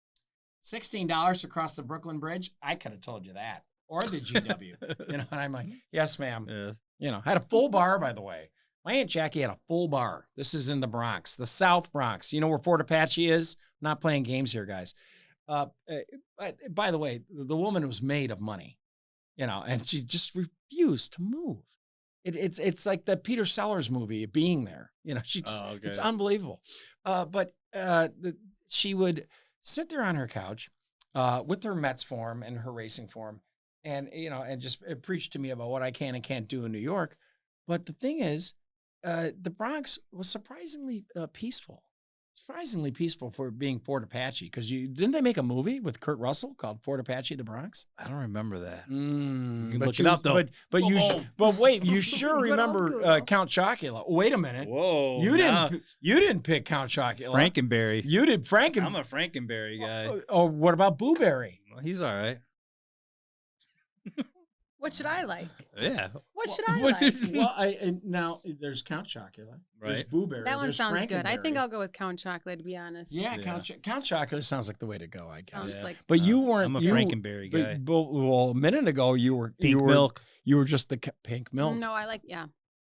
$16 to cross the Brooklyn Bridge? I could have told you that. Or the GW. And I'm like, yes, ma'am. Yeah. I had a full bar, by the way. My Aunt Jackie had a full bar. This is in the Bronx, the South Bronx. You know where Fort Apache is? I'm not playing games here, guys. By the way, the woman was made of money, and she just refused to move. It's like the Peter Sellers movie, Being There. It's unbelievable. But she would sit there on her couch with her Mets form and her racing form, and just preach to me about what I can and can't do in New York. But the thing is, the Bronx was surprisingly peaceful. Surprisingly peaceful for being Fort Apache, because didn't they make a movie with Kurt Russell called Fort Apache, the Bronx? I don't remember that. You can look it up though. But wait, you sure remember Count Chocula? Wait a minute. Whoa, you didn't pick Count Chocula. Frankenberry. You did Franken. I'm a Frankenberry guy. Oh, what about Boo Berry? Well, he's all right. What should I like? Yeah. What should I like? Well, now there's Count Chocula. Right. There's Boo Berry. That one sounds good. I think I'll go with Count Chocolate, to be honest. Yeah. Count Chocula sounds like the way to go, I guess. Sounds like. But you weren't. I'm a Frankenberry guy. Well, a minute ago you were pink milk. You were just the pink milk. No, I like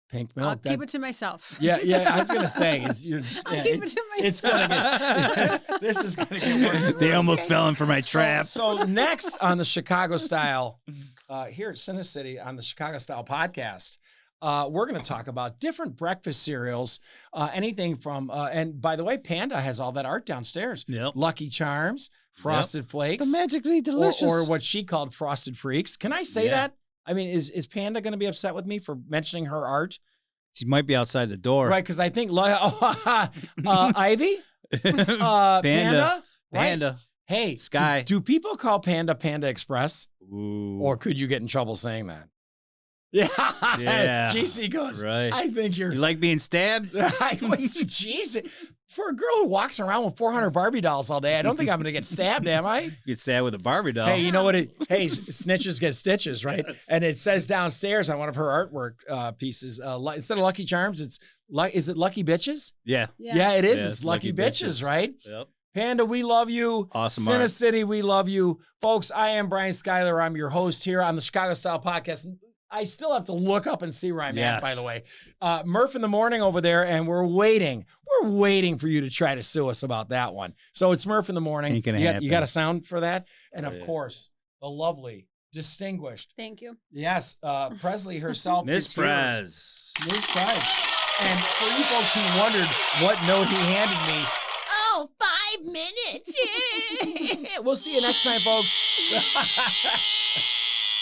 pink milk. I'll keep it to myself. Yeah. I was gonna say, I'll keep it to myself. This is gonna get worse. They almost fell in for my trap. So next on the Chicago Style, here at Cine City on the Chicago Style podcast, we're going to talk about different breakfast cereals, anything from, and by the way, Panda has all that art downstairs. Yep. Lucky Charms, Frosted Flakes. The magically delicious. Or what she called Frosted Freaks. Can I say that? I mean, is Panda going to be upset with me for mentioning her art? She might be outside the door. Right, because I think, Ivy? Panda? Panda. Right? Hey, Sky. Do people call Panda Panda Express? Ooh. Or could you get in trouble saying that? Yeah. GC goes, right. I think You like being stabbed? Jeez. For a girl who walks around with 400 Barbie dolls all day, I don't think I'm going to get stabbed, am I? Get stabbed with a Barbie doll. Hey, you know what? Snitches get stitches, right? Yes. And it says downstairs on one of her artwork pieces, instead of Lucky Charms, is it Lucky Bitches? Yeah. Yeah, it is. It's Lucky Bitches, right? Yep. Panda, we love you. Awesome. Cine City, we love you. Folks, I am Brian Schuyler. I'm your host here on the Chicago Style Podcast. I still have to look up and see where I'm at, by the way. Murph in the morning over there, and we're waiting. We're waiting for you to try to sue us about that one. So it's Murph in the morning. You got a sound for that? And of course, the lovely, distinguished. Thank you. Yes, Presley herself. Miss Prez. Miss Prez. And for you folks who wondered what note he handed me, 5 minutes. We'll see you next time, folks.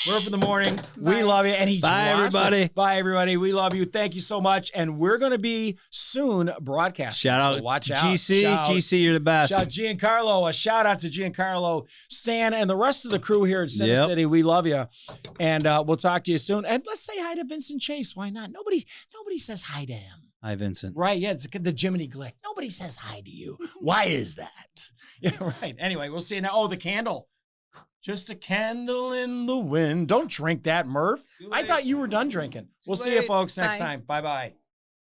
Murph in the morning. Bye. We love you. And Bye, everybody. Bye, everybody. We love you. Thank you so much. And we're going to be soon broadcasting. Shout out. So watch out. GC, you're the best. Shout out Giancarlo. A shout out to Giancarlo, Stan, and the rest of the crew here at Cine City. We love you. And we'll talk to you soon. And let's say hi to Vincent Chase. Why not? Nobody says hi to him. Hi, Vincent. Right, yeah, it's the Jiminy Glick. Nobody says hi to you. Why is that? Yeah, right. Anyway, we'll see you now. Oh, the candle. Just a candle in the wind. Don't drink that, Murph. I thought you were done drinking. We'll see you folks next time. Bye-bye.